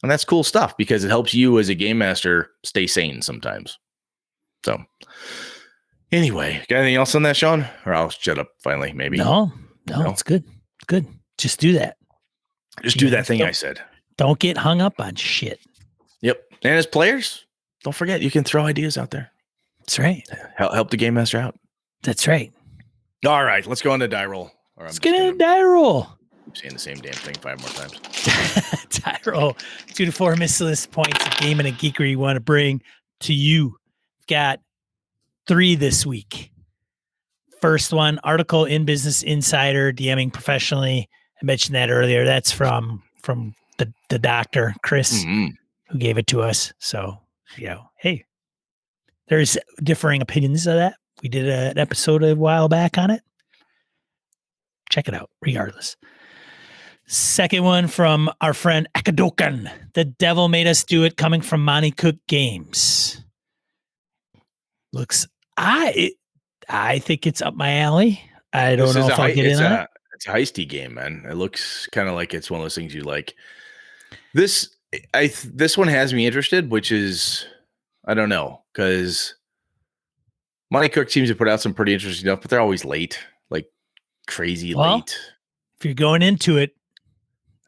And that's cool stuff because it helps you as a game master stay sane sometimes. So anyway, got anything else on that, Sean? Or I'll shut up finally, maybe. No, it's good. It's good. Just do that. Just do that thing I said. Don't get hung up on shit. Yep. And as players, don't forget, you can throw ideas out there. That's right. Help the game master out. That's right. All right, let's go on to die roll. Let's get into die roll. I'm saying the same damn thing 5 more times. Die roll. 2 to 4 miscellaneous points of game and a geekery you want to bring to you. Got 3 this week. First one, article in Business Insider, DMing professionally. I mentioned that earlier. That's from the doctor, Chris, who gave it to us. So, hey, there's differing opinions of that. We did an episode a while back on it. Check it out, regardless. Second one from our friend Akadokan. The Devil Made Us Do It, coming from Monty Cook Games. I think it's up my alley. I don't know if I'll get in on it. It's a heisty game, man. It looks kind of like it's one of those things you like. This one has me interested, which is, I don't know, because Monty Cook seems to put out some pretty interesting stuff, but they're always late, like crazy late. If you're going into it,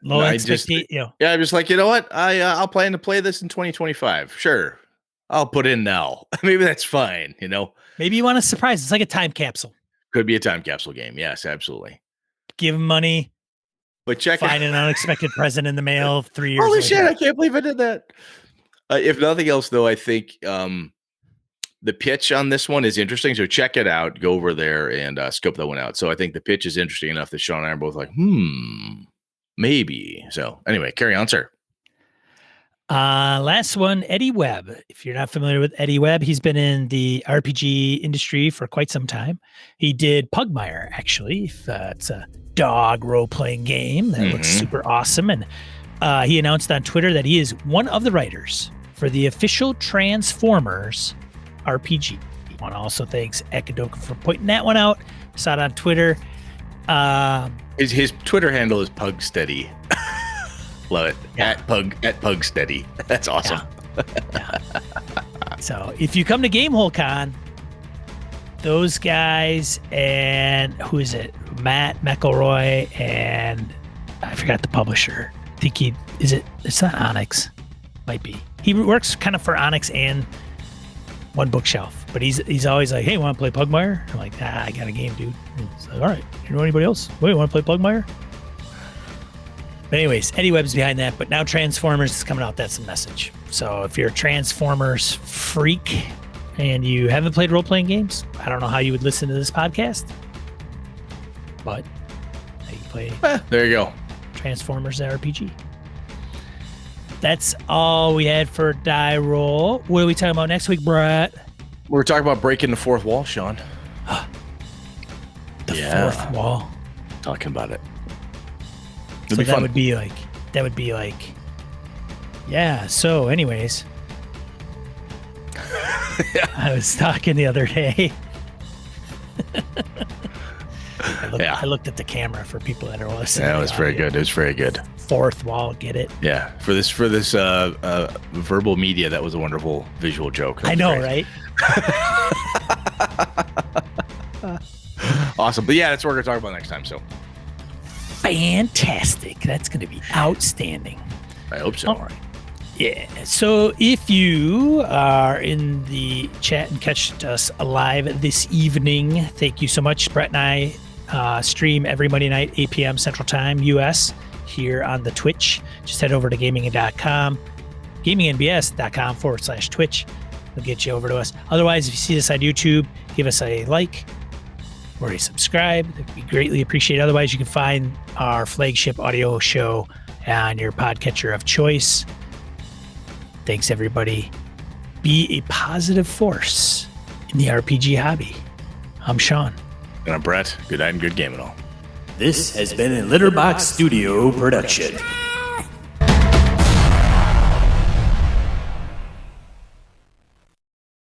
low expectation. Yeah, I'm just like, you know what? I'll plan to play this in 2025. Sure, I'll put in now. Maybe that's fine. Maybe you want a surprise. It's like a time capsule. Could be a time capsule game. Yes, absolutely. Give them money. But find an unexpected present in the mail 3 years. Holy shit! I can't believe I did that. If nothing else, though, I think the pitch on this one is interesting. So check it out. Go over there and scope that one out. So I think the pitch is interesting enough that Sean and I are both like, maybe. So anyway, carry on, sir. Last one, Eddie Webb. If you're not familiar with Eddie Webb, he's been in the RPG industry for quite some time. He did Pugmire, actually. It's a dog role-playing game that looks super awesome. And he announced on Twitter that he is one of the writers for the official Transformers RPG. I want to also thanks Ekadoka for pointing that one out. Saw it on Twitter. His Twitter handle is Pugsteady. Love it. Yeah. At Pugsteady. That's awesome. Yeah. So if you come to Gamehole Con, those guys and who is it? Matt McElroy and I forgot the publisher. I think it's not Onyx. Might be. He works kind of for Onyx and One Bookshelf, but he's always like, hey, want to play Pugmire? I'm like, I got a game, dude. He's like, all right, you know anybody else? Wait, want to play Pugmire? But anyways, Eddie Webb's behind that, but now Transformers is coming out. That's the message. So if you're a Transformers freak and you haven't played role-playing games, I don't know how you would listen to this podcast, but you play there you go. Transformers RPG. That's all we had for Die Roll. What are we talking about next week, Brett? We're talking about breaking the fourth wall, Sean. The fourth wall. Talking about it. So that would be like, yeah. So anyways, I was talking the other day. I looked at the camera for people that are listening. Yeah, it was very good. It was very good. Fourth wall, get it? Yeah. For this verbal media, that was a wonderful visual joke. I know, right? Awesome. But yeah, that's what we're going to talk about next time. So fantastic. That's going to be outstanding. I hope so. All right. Yeah. So if you are in the chat and catch us live this evening, thank you so much. Brett and I stream every Monday night, 8 p.m. Central Time, U.S., here on the Twitch. Just head over to gamingand.com, gamingnbs.com/Twitch. It'll get you over to us. Otherwise, if you see this on YouTube, give us a like or a subscribe. That'd be greatly appreciated. Otherwise, you can find our flagship audio show on your podcatcher of choice. Thanks, everybody. Be a positive force in the RPG hobby. I'm Sean. And I'm Brett. Good night and good game and all. This has been a Litterbox Studio production.